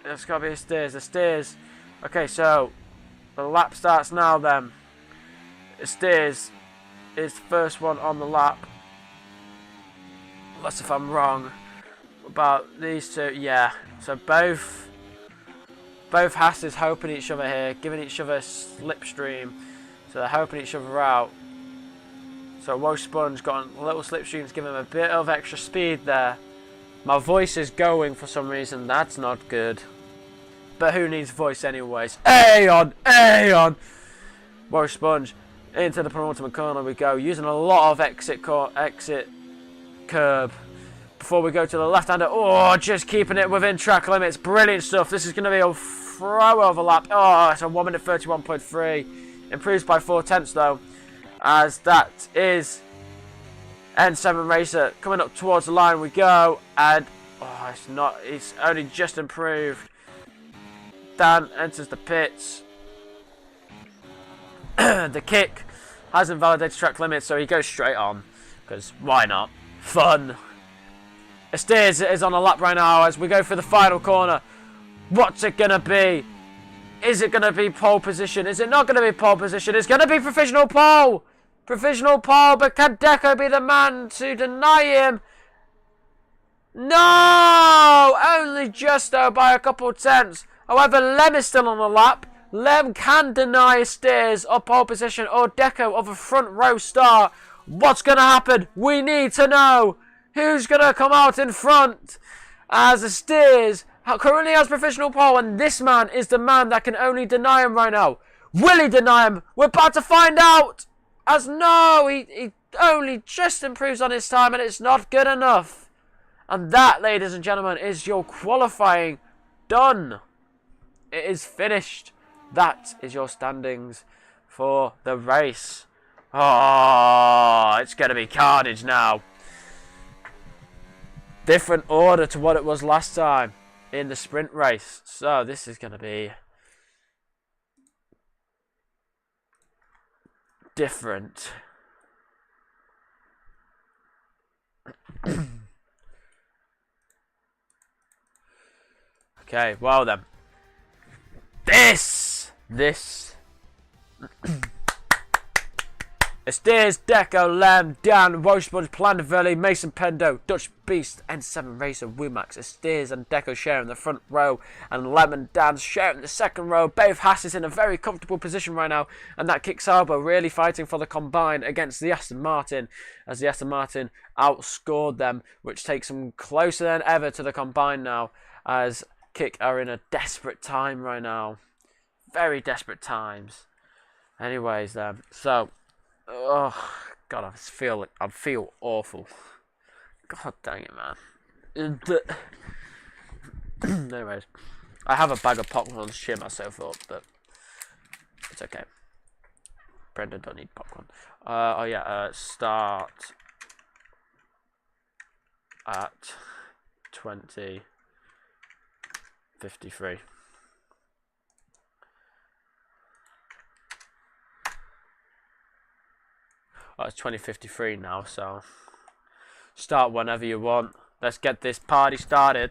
There's got to be a steers. The steers. Okay, so the lap starts now then. The steers is the first one on the lap. Unless if I'm wrong about these two. Yeah, so both Hasses helping each other here, giving each other a slipstream, so they're helping each other out. So Wosponge got a little slipstreams, giving him a bit of extra speed there. My voice is going for some reason. That's not good, but who needs voice anyways? Aeon Wosponge into the penultimate corner we go, using a lot of exit curb before we go to the left-hander. Oh, just keeping it within track limits. Brilliant stuff. This is going to be a throw overlap. Oh, it's a 1 minute 31.3. Improves by 4/10 though, as that is N7 Racer coming up towards the line we go, and it's only just improved. Dan enters the pits. The kick hasn't validated track limits, so he goes straight on, because why not? Fun. Esteers is on a lap right now as we go for the final corner. What's it going to be? Is it going to be pole position? Is it not going to be pole position? It's going to be provisional pole. Provisional pole, but can Deco be the man to deny him? No! Only just though by a couple of tenths. However, Lem is still on the lap. Lem can deny Steers of pole position or Deco of a front row star. What's going to happen? We need to know. Who's going to come out in front? As the Steers currently has provisional pole, and this man is the man that can only deny him right now. Will he deny him? We're about to find out. As no, he only just improves on his time, and it's not good enough. And that, ladies and gentlemen, is your qualifying done. It is finished. That is your standings for the race. Oh, it's going to be carnage now. Different order to what it was last time in the sprint race. So this is going to be different. Okay, well then. This. Esteers, Deco, Lem, Dan, Rochebudge, Plandavelli, Mason Pendo, Dutch Beast, N7 Racer, Wumax, Esteers and Deco sharing the front row, and Lem and Dan sharing the second row. Both Haas is in a very comfortable position right now, and that Kick Sauber really fighting for the combine against the Aston Martin, as the Aston Martin outscored them, which takes them closer than ever to the combine now, as Kick are in a desperate time right now. Very desperate times. Anyways, so... Oh God, I feel awful. God dang it, man. Anyways, I have a bag of popcorn to cheer myself up, but it's okay. Brendan don't need popcorn. Oh yeah. Start at 20:53. Oh, it's 20:53 now, so start whenever you want. Let's get this party started.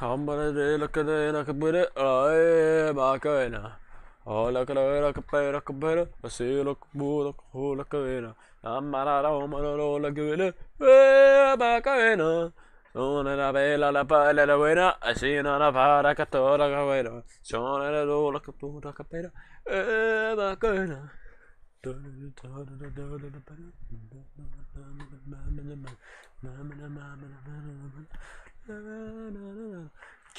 I'm gonna do look at it, I can put it, I'm going to. Oh, look at it, I can pay, I can put it. I see, look, look, look at it. I'm not at all, look at it. I'm going to. Sono la bella, la palla, la buena. I see una para que toda la buena. Sono la dola que tu la capera. I'm going to.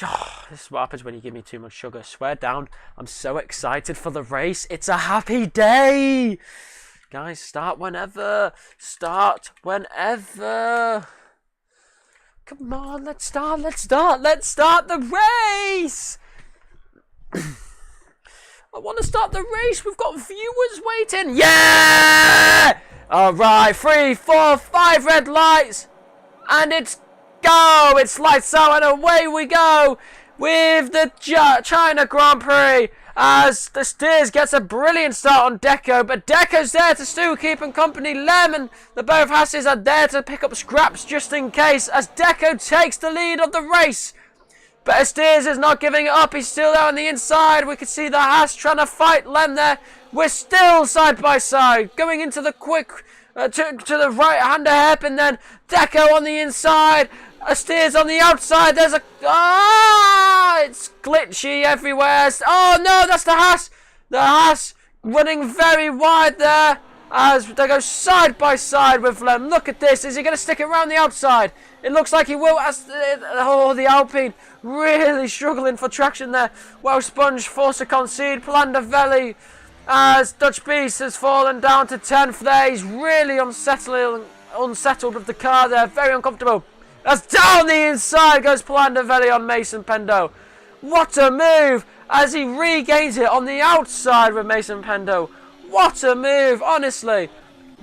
Oh, this is what happens when you give me too much sugar. Swear down. I'm so excited for the race. It's a happy day. Guys, start whenever. Start whenever. Come on, let's start. Let's start the race. I want to start the race. We've got viewers waiting. Yeah! All right, 3, 4, 5 red lights. And it's go! It's lights out and away we go with the China Grand Prix, as the Steers gets a brilliant start on Deco, but Deco's there to still keep him company. Lem and the both Hasses are there to pick up scraps just in case, as Deco takes the lead of the race. But Steers is not giving it up. He's still there on the inside. We can see the Haas trying to fight Lem there. We're still side by side, going into the quick to the right hand of hairpin. Then Deco on the inside. Steers on the outside. There's a... it's glitchy everywhere. Oh, no, that's the Haas. The Haas running very wide there as they go side by side with Lem. Look at this. Is he going to stick it around the outside? It looks like he will. The Alpine really struggling for traction there. Well, Sponge forced to concede. Plandavelli, as Dutch Beast has fallen down to 10th there. He's really unsettled with the car there. Very uncomfortable. As down the inside goes Plandavelli on Mason Pendo. What a move as he regains it on the outside with Mason Pendo. What a move, honestly.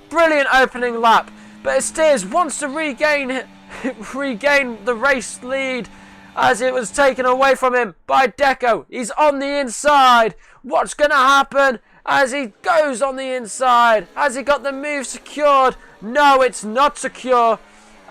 Brilliant opening lap. But Steers wants to regain the race lead as it was taken away from him by Deco. He's on the inside. What's going to happen as he goes on the inside? Has he got the move secured? No, it's not secure.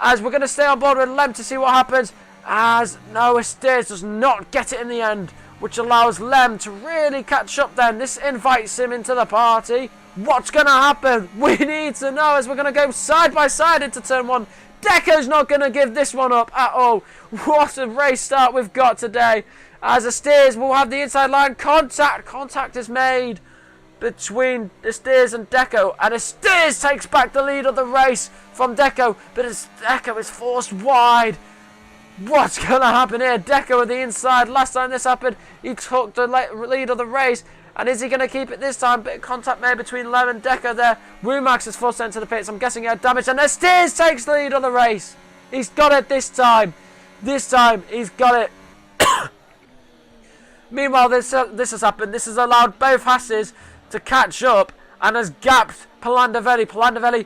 As we're going to stay on board with Lem to see what happens. As Noah Steers does not get it in the end, which allows Lem to really catch up then. This invites him into the party. What's going to happen? We need to know, as we're going to go side by side into turn 1. Deco's not going to give this one up at all. What a race start we've got today. As Asteers will have the inside line. Contact is made between Asteers and Deco. And Asteers takes back the lead of the race from Deco. But as Deco is forced wide. What's going to happen here? Deco at the inside. Last time this happened, he took the lead of the race. And is he going to keep it this time? Bit of contact made between Lem and Deco there. Womax is forced into the pits. I'm guessing he had damage. And Asteers takes the lead of the race. He's got it this time. This time, he's got it. Meanwhile, this has happened. This has allowed both Hasses to catch up and has gapped Palandavelli. Palandavelli,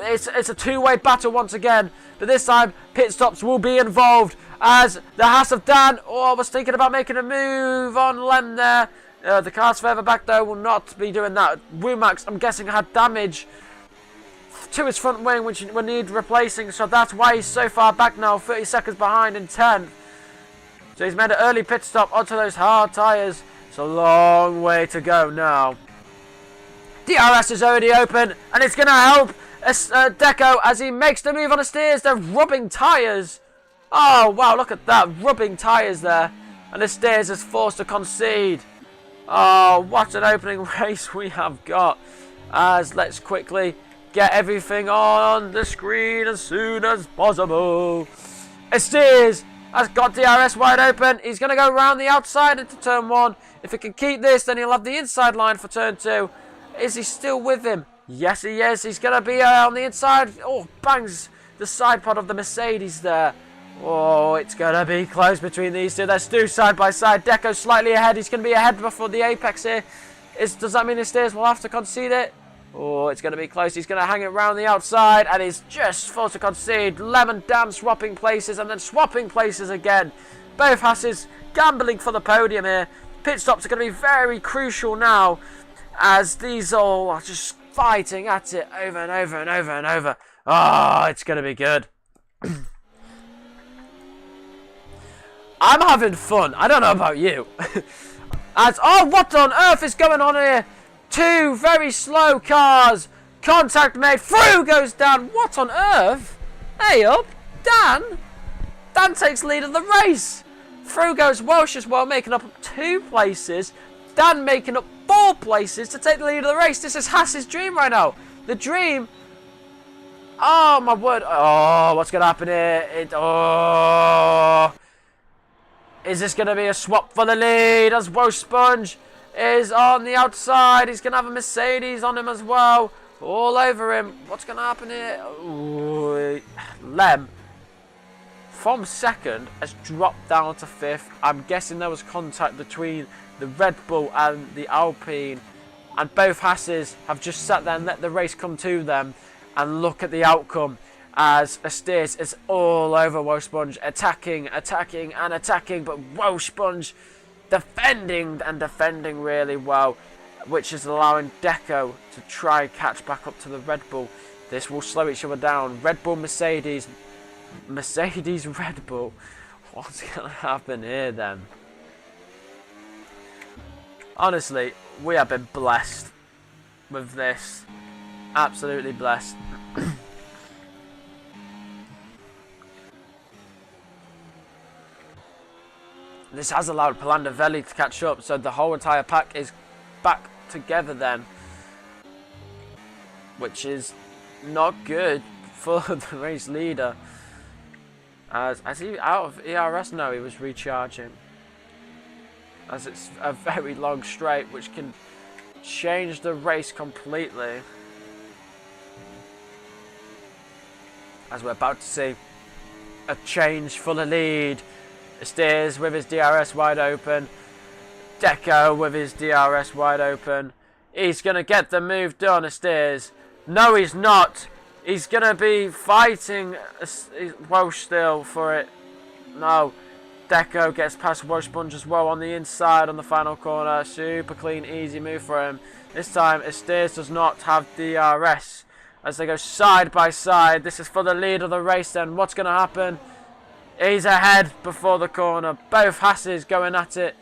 it's a two-way battle once again. But this time, pit stops will be involved as the Haas of Dan was thinking about making a move on Lem there. The cars further back, though, will not be doing that. Womax, I'm guessing, had damage to his front wing, which will need replacing. So that's why he's so far back now, 30 seconds behind in 10th. So he's made an early pit stop onto those hard tyres. It's a long way to go now. DRS is already open, and it's going to help Deco as he makes the move on the steers. They're rubbing tyres. Oh, wow, look at that. Rubbing tyres there. And the steers is forced to concede. Oh, what an opening race we have got. As let's quickly get everything on the screen as soon as possible. Asteers has got DRS wide open. He's going to go around the outside into turn 1. If he can keep this, then he'll have the inside line for turn 2. Is he still with him? Yes, he is. He's going to be on the inside. Oh, bangs the side pod of the Mercedes there. Oh, it's going to be close between these two. They're still side by side. Deco slightly ahead. He's going to be ahead before the apex here. Does that mean Asteers will have to concede it? Oh, it's going to be close. He's going to hang it around the outside. And he's just forced to concede. Lem and Dan swapping places and then swapping places again. Both Hasses gambling for the podium here. Pit stops are going to be very crucial now. As these all are just fighting at it over and over and over and over. Oh, it's going to be good. I'm having fun. I don't know about you. Oh, what on earth is going on here? Two very slow cars. Contact made. Froome goes down. What on earth? Hey up. Dan. Dan takes lead of the race. Froome goes Welsh as well, making up 2 places. Dan making up 4 places to take the lead of the race. This is Haas's dream right now. The dream. Oh, my word. Oh, what's going to happen here? Is this going to be a swap for the lead as Welsh Sponge is on the outside? He's going to have a Mercedes on him as well. All over him. What's going to happen here? Ooh, Lem, from 2nd, has dropped down to 5th. I'm guessing there was contact between the Red Bull and the Alpine. And both Hasses have just sat there and let the race come to them. And look at the outcome. As Asteers is all over Welsh Sponge, attacking, but Welsh Sponge defending really well, which is allowing Deco to try and catch back up to the Red Bull. This will slow each other down. Red Bull, Mercedes, Red Bull. What's going to happen here then? Honestly, we have been blessed with this. Absolutely blessed. This has allowed Palandavelli to catch up, so the whole entire pack is back together then. Which is not good for the race leader. As he out of ERS? No, he was recharging. As it's a very long straight, which can change the race completely. As we're about to see a change for the lead. Asteers with his DRS wide open. Deco with his DRS wide open. He's going to get the move done, Asteers. No, he's not. He's going to be fighting Welsh still for it. No. Deco gets past Welsh Sponge as well on the inside on the final corner. Super clean, easy move for him. This time, Asteers does not have DRS. As they go side by side. This is for the lead of the race then. What's going to happen? He's ahead before the corner. Both Hasses going at it.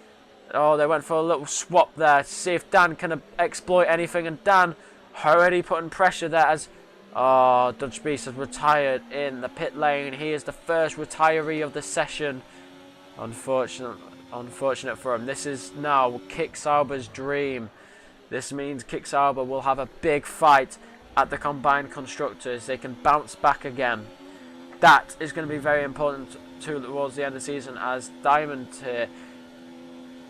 Oh, they went for a little swap there to see if Dan can exploit anything. And Dan already putting pressure there as Oh, Dutch Beast has retired in the pit lane. He is the first retiree of the session. Unfortunate for him. This is now Kick Sauber's dream. This means Kick Sauber will have a big fight at the Combined Constructors. They can bounce back again. That is going to be very important towards the end of the season, as Diamond here,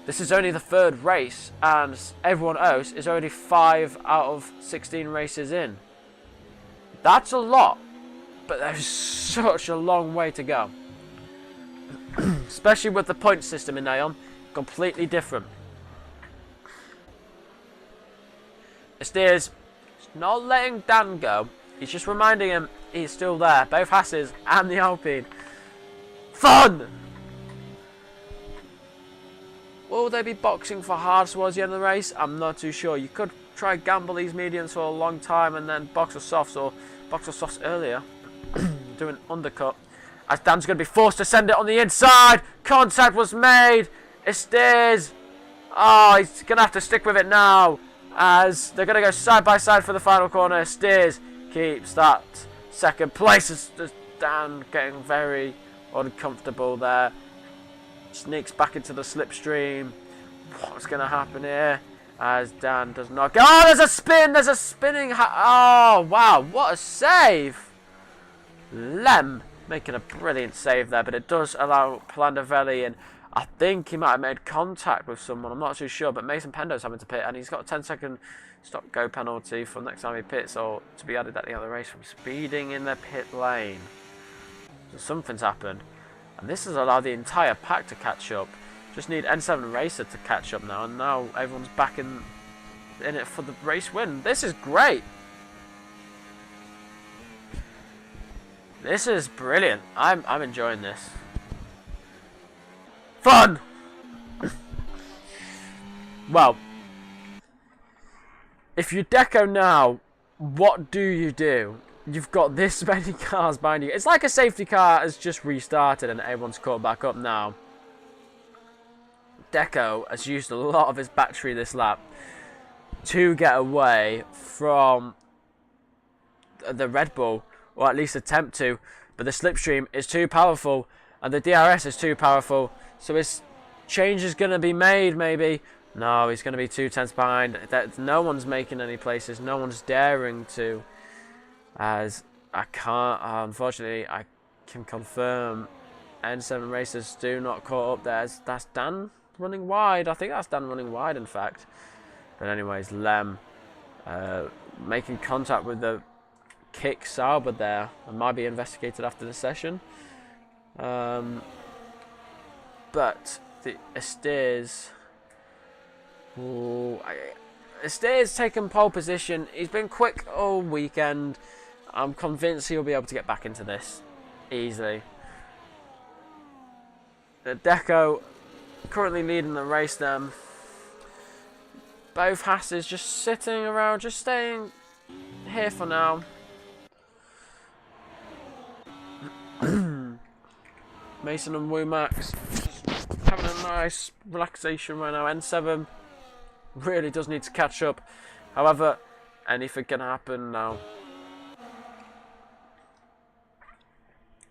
this is only the third race, and everyone else is already 5 out of 16 races in. That's a lot, but there's such a long way to go. Especially with the point system in Aeon, completely different. Steers not letting Dan go. He's just reminding him he's still there. Both Hasses and the Alpine. Fun! Will they be boxing for hard towards the end of the race? I'm not too sure. You could try gamble these mediums for a long time and then box or softs, or box or softs earlier. Do an undercut. As Dan's going to be forced to send it on the inside. Contact was made. It steers. Oh, he's going to have to stick with it now, as they're going to go side by side for the final corner. Steers keeps that second place. As Dan getting very uncomfortable there. Sneaks back into the slipstream. What's going to happen here? As Dan does not go. Oh, there's a spin. There's a spinning. Oh, wow. What a save. Lem making a brilliant save there, but it does allow Plandavelli, and I think he might have made contact with someone. I'm not too sure, but Mason Pendo's having to pit, and he's got a 10-second stop-go penalty for next time he pits, or to be added at the end of the race from speeding in the pit lane. So something's happened, and this has allowed the entire pack to catch up. Just need N7 Racer to catch up now, and now everyone's back in it for the race win. This is great. This is brilliant. I'm enjoying this. Fun! Well, if you're Deco now, what do? You've got this many cars behind you. It's like a safety car has just restarted and everyone's caught back up now. Deco has used a lot of his battery this lap to get away from the Red Bull, or at least attempt to, but the slipstream is too powerful and the DRS is too powerful, so his change is going to be made maybe. No, he's going to be 2 tenths behind. No one's making any places, no one's daring to, as I can't, unfortunately I can confirm N7 Racers do not caught up there. That's Dan running wide. I think that's Dan running wide in fact. But anyways, Lem making contact with the Kick Sauber there, and might be investigated after the session. But the Estes, Estes taken pole position. He's been quick all weekend. I'm convinced he'll be able to get back into this easily. The Deco currently leading the race then. Both Hasses just sitting around, just staying here for now. Mason and Womax having a nice relaxation right now. N7 really does need to catch up. However, anything can happen now.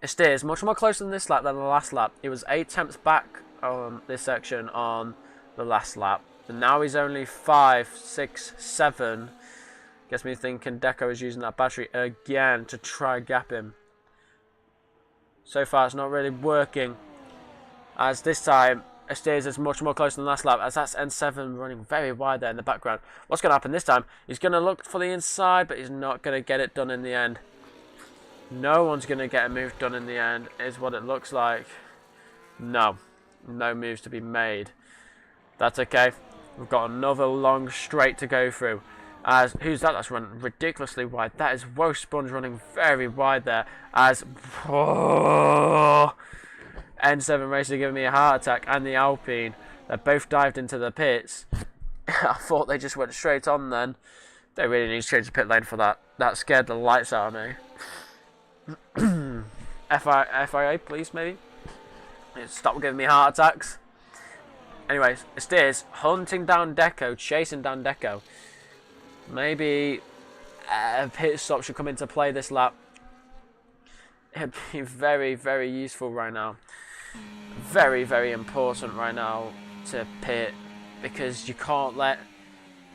Estes much more closer than this lap than the last lap. He was 8 tenths back on this section on the last lap. And now he's only 5, 6, 7. Gets me thinking Deco is using that battery again to try gap him. So far it's not really working, as this time Estes is much more close than last lap, as that's N7 running very wide there in the background. What's going to happen this time? He's going to look for the inside, but he's not going to get it done in the end. No one's going to get a move done in the end, is what it looks like. No moves to be made. That's okay. We've got another long straight to go through. As who's that? That's running ridiculously wide. That is Woe Sponge running very wide there. As N7 Racer giving me a heart attack, and the Alpine. They both dived into the pits. I thought they just went straight on then. They really need to change the pit lane for that. That scared the lights out of me. FIA, please, maybe. Stop giving me heart attacks. Anyways, Estes hunting down Deco, chasing down Deco. Maybe pit stop should come into play this lap. It'd be very, very useful right now. Very, very important right now to pit, because you can't let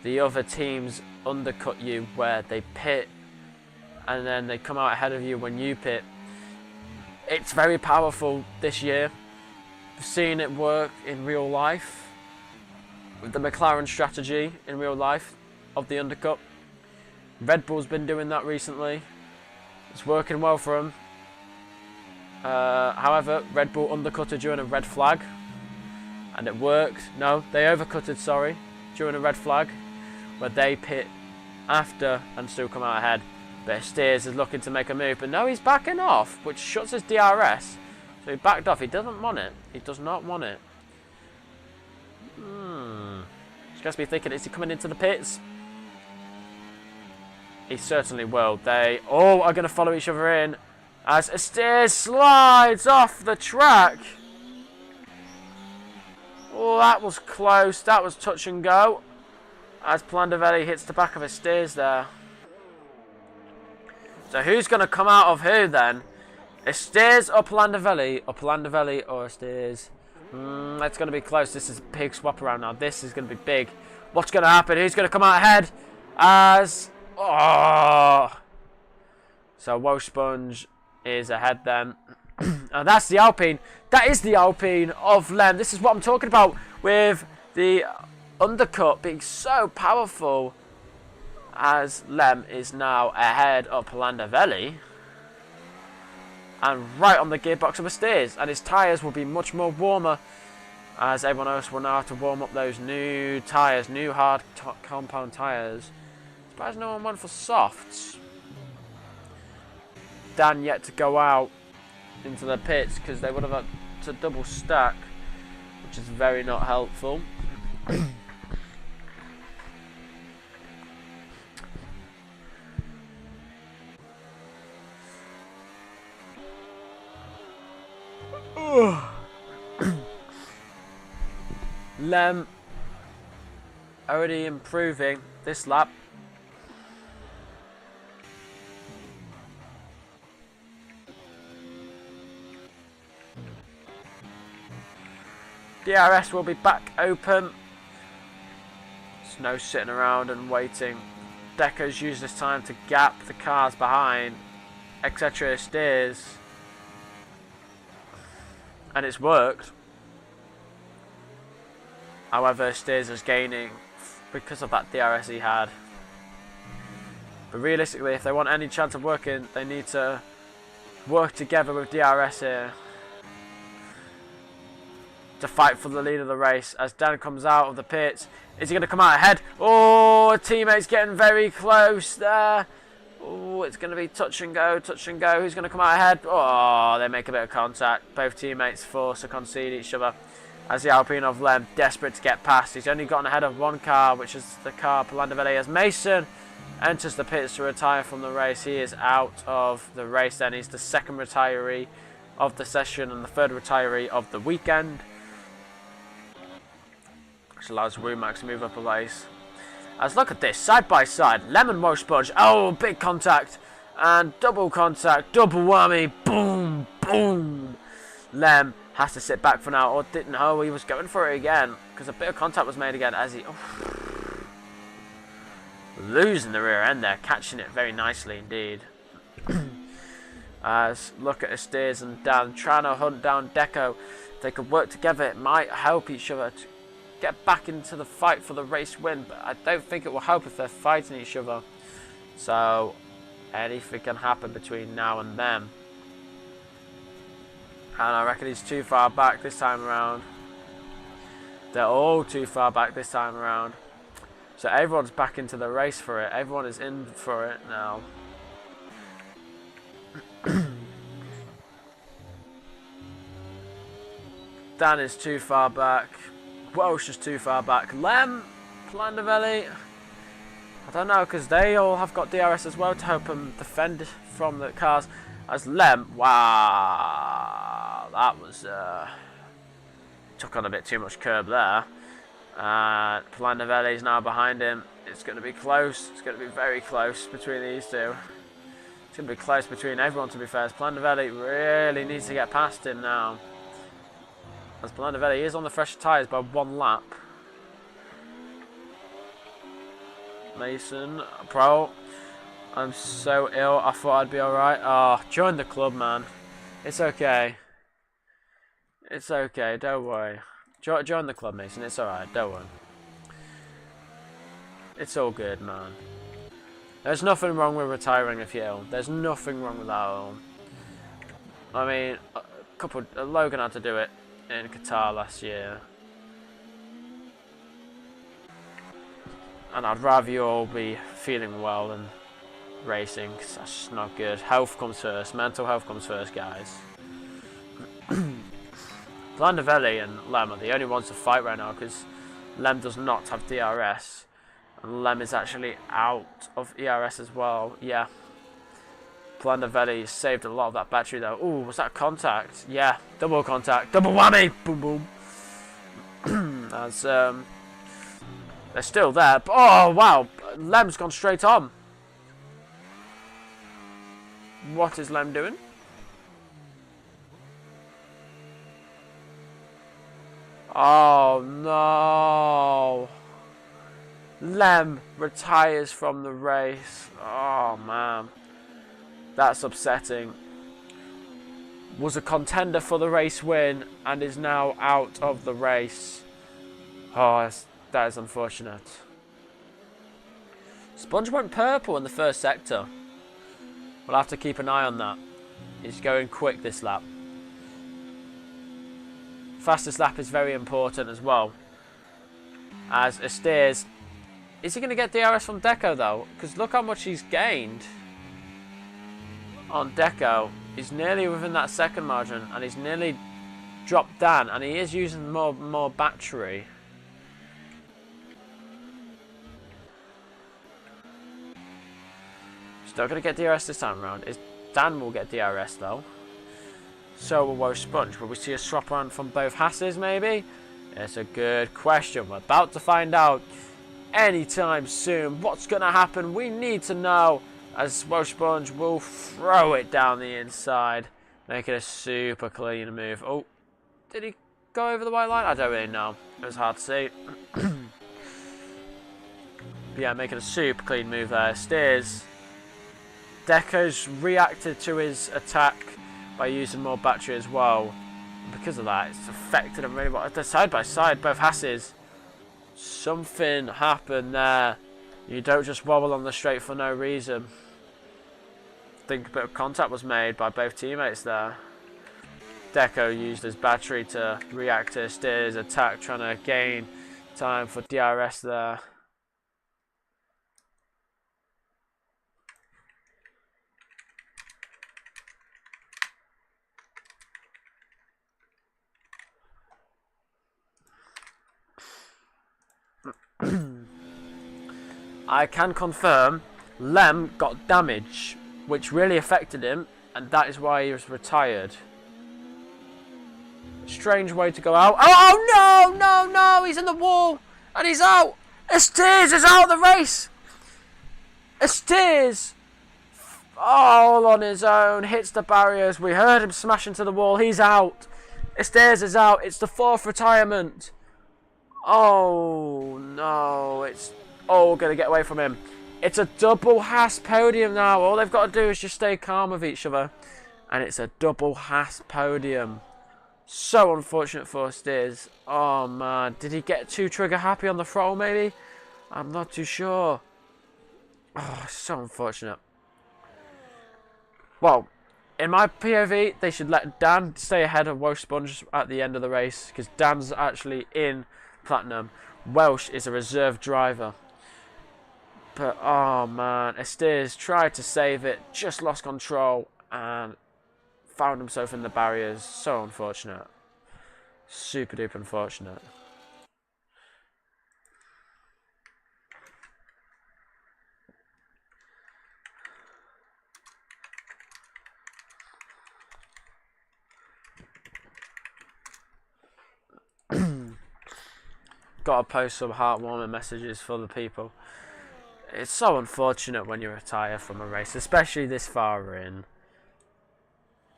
the other teams undercut you where they pit and then they come out ahead of you when you pit. It's very powerful this year. I've seen it work in real life with the McLaren strategy in real life of the undercut. Red Bull's been doing that recently. It's working well for them. However, Red Bull undercutted during a red flag, and it worked. No, they overcutted, sorry, during a red flag, where they pit after and still come out ahead. But Steers is looking to make a move, but no, he's backing off, which shuts his DRS. So he backed off. He doesn't want it. He does not want it. He's going to be thinking, is he coming into the pits? He certainly will. They all are going to follow each other in as Steers slides off the track. Oh, that was close. That was touch and go. As Plandavelli hits the back of Steers there. So who's going to come out of who then? Steers or Plandavelli? Or Plandavelli or Steers? That's going to be close. This is a big swap around now. This is going to be big. What's going to happen? Who's going to come out ahead? As... Oh! So Wosponge is ahead then. And that's the Alpine. That is the Alpine of Lem. This is what I'm talking about with the undercut being so powerful, as Lem is now ahead of Plandavelli and right on the gearbox of Steers, and his tyres will be much more warmer, as everyone else will now have to warm up those new tyres, new hard compound tyres. Surprised no one went for softs. Dan yet to go out into the pits because they would have had to double stack, which is very not helpful. Lem already improving this lap. DRS will be back open. There's no sitting around and waiting. Deco's used this time to gap the cars behind, etc. Steers. And it's worked. However, Steers is gaining because of that DRS he had. But realistically, if they want any chance of working, they need to work together with DRS here to fight for the lead of the race. As Dan comes out of the pits, is he going to come out ahead? Oh, teammate's getting very close there. Oh, it's going to be touch and go, touch and go. Who's going to come out ahead? Oh, they make a bit of contact. Both teammates force to concede each other. As the Alpine of Lem, desperate to get past. He's only gotten ahead of one car, which is the car Plandavelli. As Mason enters the pits to retire from the race, he is out of the race then. He's the second retiree of the session and the third retiree of the weekend, which allows Rumax to move up a race. As look at this, side by side, Lem and Wosponge. Oh, big contact and double contact, double whammy, boom, boom. Lem has to sit back for now, or didn't know he was going for it again, because a bit of contact was made again as he losing the rear end there, catching it very nicely indeed. As look at Steers and Dan trying to hunt down Deco. If they could work together, it might help each other to get back into the fight for the race win, but I don't think it will help if they're fighting each other. So anything can happen between now and then. And I reckon he's too far back this time around. They're all too far back this time around. So everyone's back into the race for it. Everyone is in for it now. Dan is too far back. Welsh is too far back. Lem, Plandavelli, I don't know, because they all have got DRS as well to help them defend from the cars. As Lem, wow, that was took on a bit too much curb there. Plandavelli is now behind him. It's going to be close. It's going to be very close between these two. It's going to be close between everyone, to be fair. Plandavelli really needs to get past him now. As Plandavelli is on the fresher tyres by 1 lap. Mason, Pro. I'm so ill. I thought I'd be alright. Oh, join the club, man. It's okay. It's okay. Don't worry. Join the club, Mason. It's alright. Don't worry. It's all good, man. There's nothing wrong with retiring if you're ill. There's nothing wrong with that at all. I mean, Logan had to do it in Qatar last year. And I'd rather you all be feeling well than racing, because that's just not good. Health comes first. Mental health comes first, guys. Plandavelli and Lem are the only ones to fight right now, because Lem does not have DRS. And Lem is actually out of ERS as well. Yeah. Plandavelli saved a lot of that battery though. Ooh, was that contact? Yeah, double contact. Double whammy! Boom, boom. As, they're still there. But, oh, wow. Lem's gone straight on. What is Lem doing? Oh, no. Lem retires from the race. Oh, man. That's upsetting. Was a contender for the race win and is now out of the race. Oh, that is unfortunate. Sponge went purple in the first sector. We'll have to keep an eye on that. He's going quick this lap. Fastest lap is very important as well. As Estes, is he going to get DRS from Deco though? Because look how much he's gained on Deco. He's nearly within that second margin and he's nearly dropped down, and he is using more battery. Still going to get DRS this time around. Dan will get DRS though. So will Woe Sponge. Will we see a swap around from both Hasses maybe? It's a good question. We're about to find out anytime soon. What's going to happen? We need to know. As Woe Sponge will throw it down the inside. Make it a super clean move. Oh, did he go over the white line? I don't really know. It was hard to see. Yeah, making a super clean move there. Steers. Deco's reacted to his attack by using more battery as well. And because of that, it's affected him really well. They're side by side, both Hasses. Something happened there. You don't just wobble on the straight for no reason. I think a bit of contact was made by both teammates there. Deco used his battery to react to Steers' attack, trying to gain time for DRS there. I can confirm Lem got damage, which really affected him, and that is why he was retired. Strange way to go out. Oh no, he's in the wall, and he's out. Estes is out of the race. Estes, all on his own, hits the barriers. We heard him smash into the wall. He's out. Estes is out. It's the 4th retirement. Oh no, it's all going to get away from him. It's a double Haas podium now. All they've got to do is just stay calm with each other. And it's a double Haas podium. So unfortunate for Steers. Oh man, did he get too trigger happy on the throttle maybe? I'm not too sure. Oh, so unfortunate. Well, in my POV, they should let Dan stay ahead of Welsh Sponge at the end of the race, because Dan's actually in Platinum. Welsh is a reserve driver. But, oh man, Estes tried to save it, just lost control, and found himself in the barriers. So unfortunate. Super duper unfortunate. got to post some heartwarming messages for the people. It's so unfortunate when you retire from a race, especially this far in.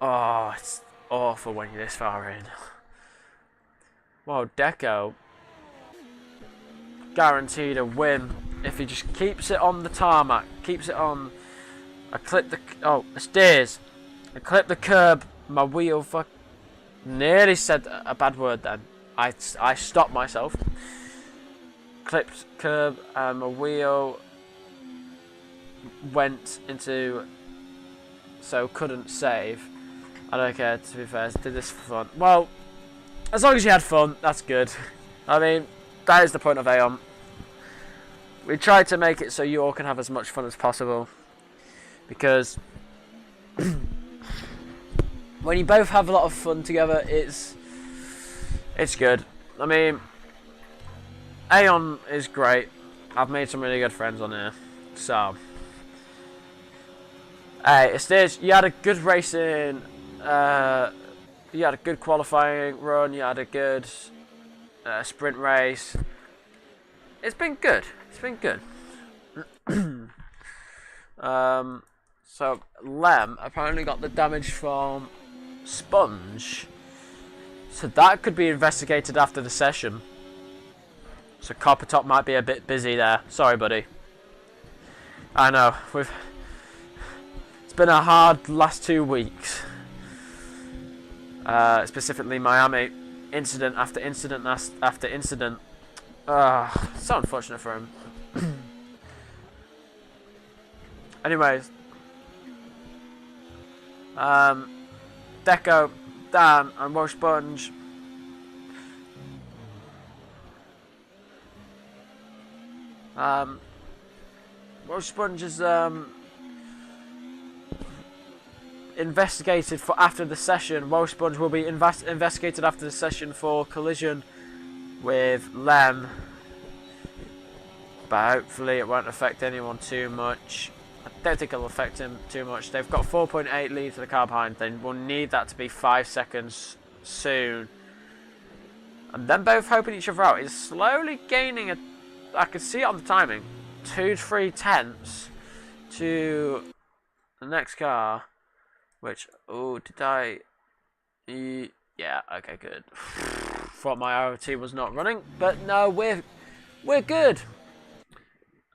Oh, it's awful when you're this far in. Well, Deco guaranteed a win if he just keeps it on the tarmac, keeps it on. I clipped the stairs. I clipped the curb. My wheel nearly said a bad word then. I stopped myself. Clipped curb and my wheel went into, so couldn't save. I don't care, to be fair. Did this for fun. Well, as long as you had fun, that's good. I mean, that is the point of Aeon. We tried to make it so you all can have as much fun as possible. Because when you both have a lot of fun together, it's good. I mean, Aeon is great. I've made some really good friends on here. So, hey, Estage, you had a good racing. You had a good qualifying run. You had a good sprint race. It's been good. It's been good. So Lem apparently got the damage from Sponge. So that could be investigated after the session. So Coppertop might be a bit busy there. Sorry, buddy. I know. It's been a hard last 2 weeks. Specifically Miami. Incident after incident after incident. So unfortunate for him. Anyways. Deco, Dan, and Welsh Sponge. Welsh Sponge is investigated for after the session. Welsh Sponge will be investigated after the session for collision with Lem. But hopefully it won't affect anyone too much. I don't think it'll affect him too much. They've got 4.8 lead to the car behind. They will need that to be 5 seconds soon. And then both hoping each other out. He's slowly gaining I can see it on the timing. 2-3 tenths to the next car. Which, did I? Yeah, okay, good. Thought my ROT was not running, but no, we're good.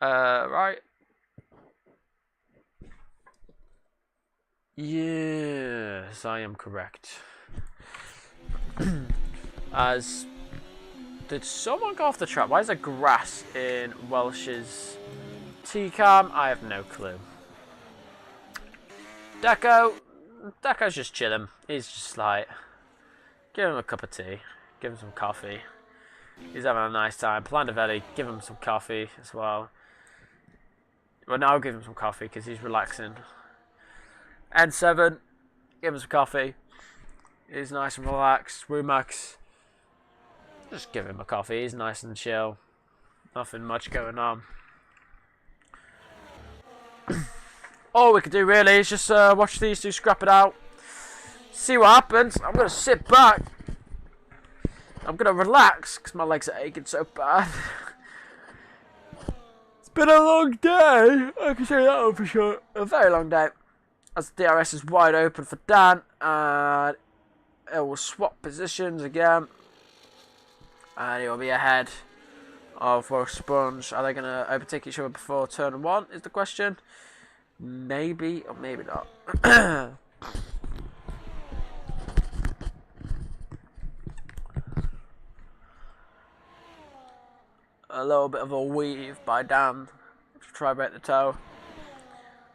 Right. Yes, I am correct. Did someone go off the track? Why is there grass in Welsh's T-Cam? I have no clue. Deco's just chilling. He's just like, give him a cup of tea, give him some coffee. He's having a nice time. Plandavelli, give him some coffee as well. Well, now I'll give him some coffee because he's relaxing. N7, give him some coffee. He's nice and relaxed. Rumax, just give him a coffee. He's nice and chill. Nothing much going on. All we could do really is just watch these two scrap it out. See what happens. I'm going to sit back. I'm going to relax because my legs are aching so bad. It's been a long day. I can say that for sure. A very long day. As the DRS is wide open for Dan. And it will swap positions again. And he will be ahead of Welsh Sponge. Are they going to overtake each other before turn 1 is the question. Maybe or maybe not. A little bit of a weave by Dan to try break the toe.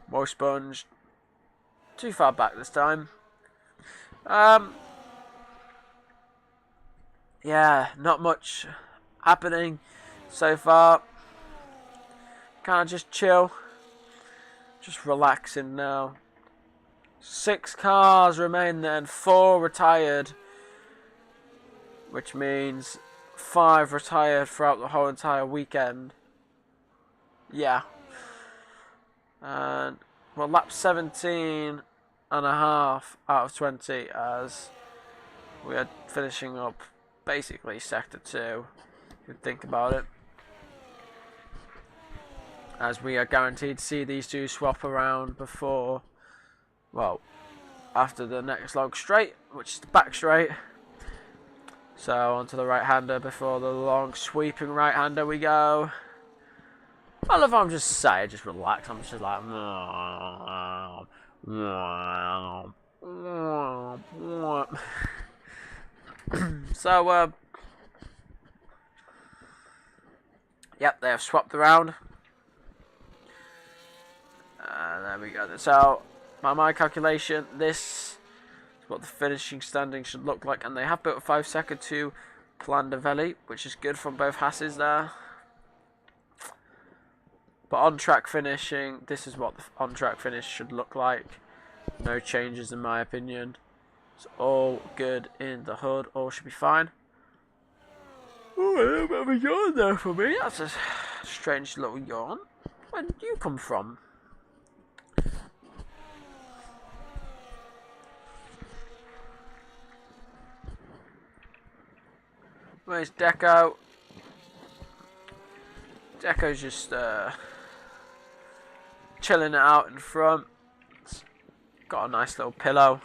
Welsh Sponge too far back this time. Yeah, not much happening so far. Kind of just chill. Just relaxing now. 6 cars remain then, 4 retired. Which means 5 retired throughout the whole entire weekend. Yeah. And, well, lap 17 and a half out of 20 as we are finishing up basically sector 2. if you think about it. As we are guaranteed to see these two swap around before, well, after the next long straight, which is the back straight. So onto the right-hander before the long sweeping right-hander we go. I love how I'm just say, just relax. I'm just like, so yep, they have swapped around. There we go. So, by my calculation, this is what the finishing standing should look like. And they have built a 5 second to Plandavelli, which is good from both Hasses there. But on-track finishing, this is what the on-track finish should look like. No changes in my opinion. It's all good in the hood. All should be fine. Oh, a bit of a yawn there for me. That's a strange little yawn. Where did you come from? Where's Deco? Deco's just chilling it out in front. Got a nice little pillow.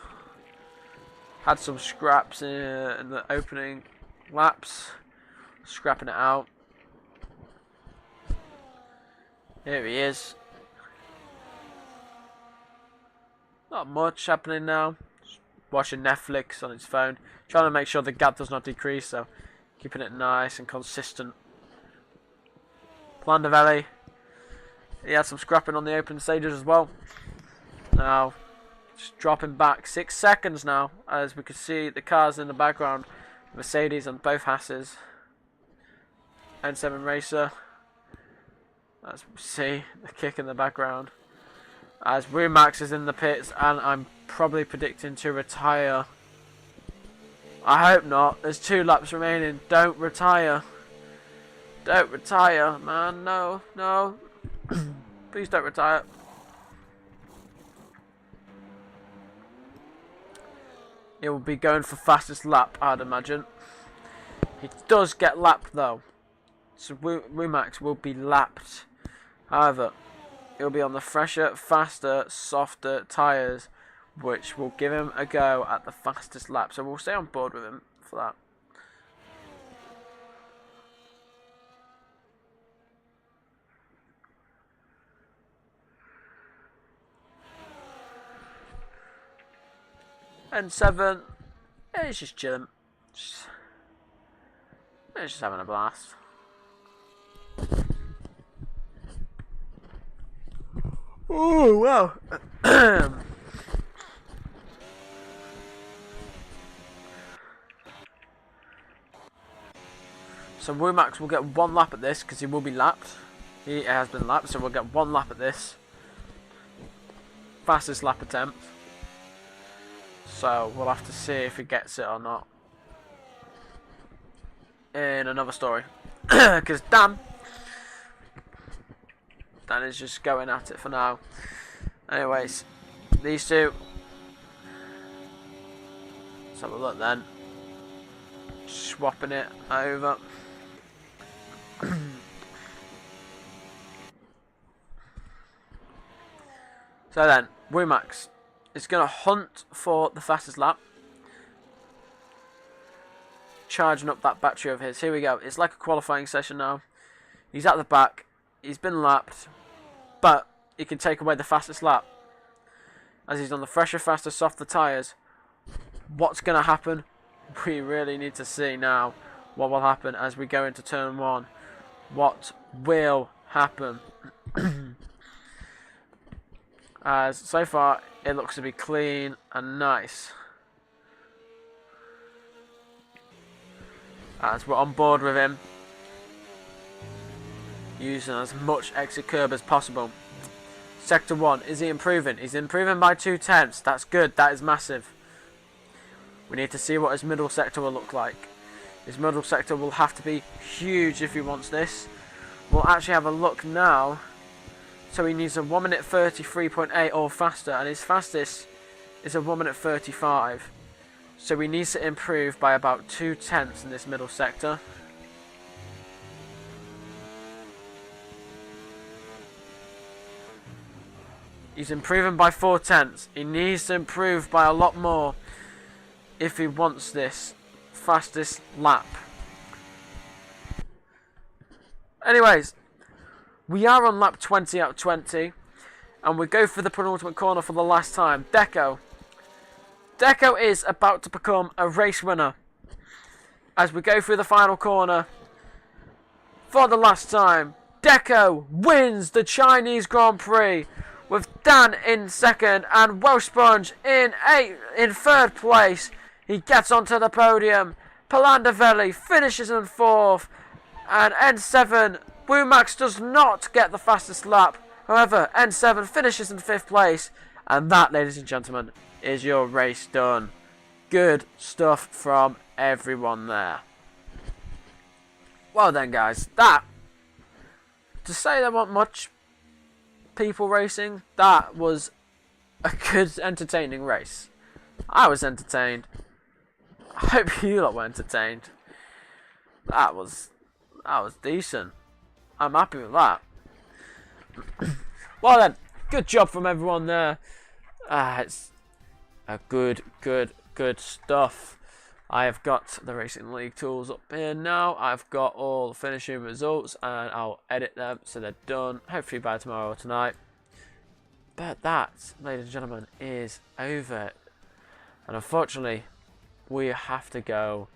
Had some scraps in the opening laps. Scrapping it out. Here he is. Not much happening now. Just watching Netflix on his phone. Trying to make sure the gap does not decrease, so keeping it nice and consistent. Plandavelli. He had some scrapping on the open stages as well. Now, just dropping back 6 seconds now, as we can see the cars in the background. Mercedes and both Hasses. N7 Racer. As we see the kick in the background. As Rumax is in the pits, and I'm probably predicting to retire. I hope not. There's 2 laps remaining. Don't retire. Don't retire, man. No, no. Please don't retire. He will be going for fastest lap, I'd imagine. He does get lapped though. So Rumax will be lapped. However, he'll be on the fresher, faster, softer tyres, which will give him a go at the fastest lap. So we'll stay on board with him for that. N7, yeah, he's just chilling. He's just having a blast. Oh, wow. So Rumax will get 1 lap at this because he will be lapped. He has been lapped, so we'll get 1 lap at this. Fastest lap attempt. So we'll have to see if he gets it or not in another story. Because Dan is just going at it for now. Anyways, these two. Let's have a look then. Swapping it over. So then, Rumax is going to hunt for the fastest lap. Charging up that battery of his. Here we go. It's like a qualifying session now. He's at the back. He's been lapped. But he can take away the fastest lap. As he's on the fresher, faster, softer tyres. What's going to happen? We really need to see now what will happen as we go into turn 1. What will happen? As so far it looks to be clean and nice. As we're on board with him, using as much exit curb as possible. Sector 1, is he improving? He's improving by 2/10. That's good, that is massive. We need to see what his middle sector will look like. His middle sector will have to be huge if he wants this. We'll actually have a look now. So he needs a 1 minute 33.8 or faster, and his fastest is a 1 minute 35. So he needs to improve by about 2/10 in this middle sector. He's improving by 4/10. He needs to improve by a lot more if he wants this fastest lap. Anyways, we are on lap 20 out of 20. And we go for the penultimate corner for the last time. Deco. Deco is about to become a race winner. As we go through the final corner. For the last time. Deco wins the Chinese Grand Prix. With Dan in second and Wellsponge in third place. He gets onto the podium. Palandavelli finishes in fourth. And N7, Womax does not get the fastest lap. However, N7 finishes in fifth place. And that, ladies and gentlemen, is your race done. Good stuff from everyone there. Well then, guys, that, to say there weren't much people racing, that was a good, entertaining race. I was entertained. I hope you lot were entertained. That was decent. I'm happy with that. Well then, good job from everyone there. It's a good stuff. I have got the Racing League tools up here now. I've got all the finishing results and I'll edit them so they're done. Hopefully by tomorrow or tonight. But that, ladies and gentlemen, is over. And unfortunately, we have to go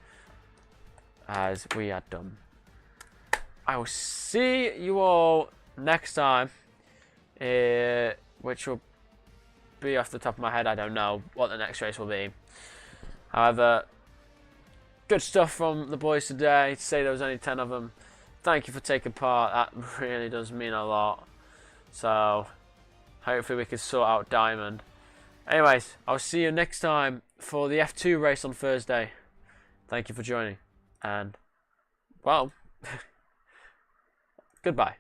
as we are done. I will see you all next time, which will be off the top of my head. I don't know what the next race will be. However, good stuff from the boys today. To say there was only 10 of them. Thank you for taking part. That really does mean a lot. So, hopefully we can sort out Diamond. Anyways, I'll see you next time for the F2 race on Thursday. Thank you for joining. And, well, goodbye.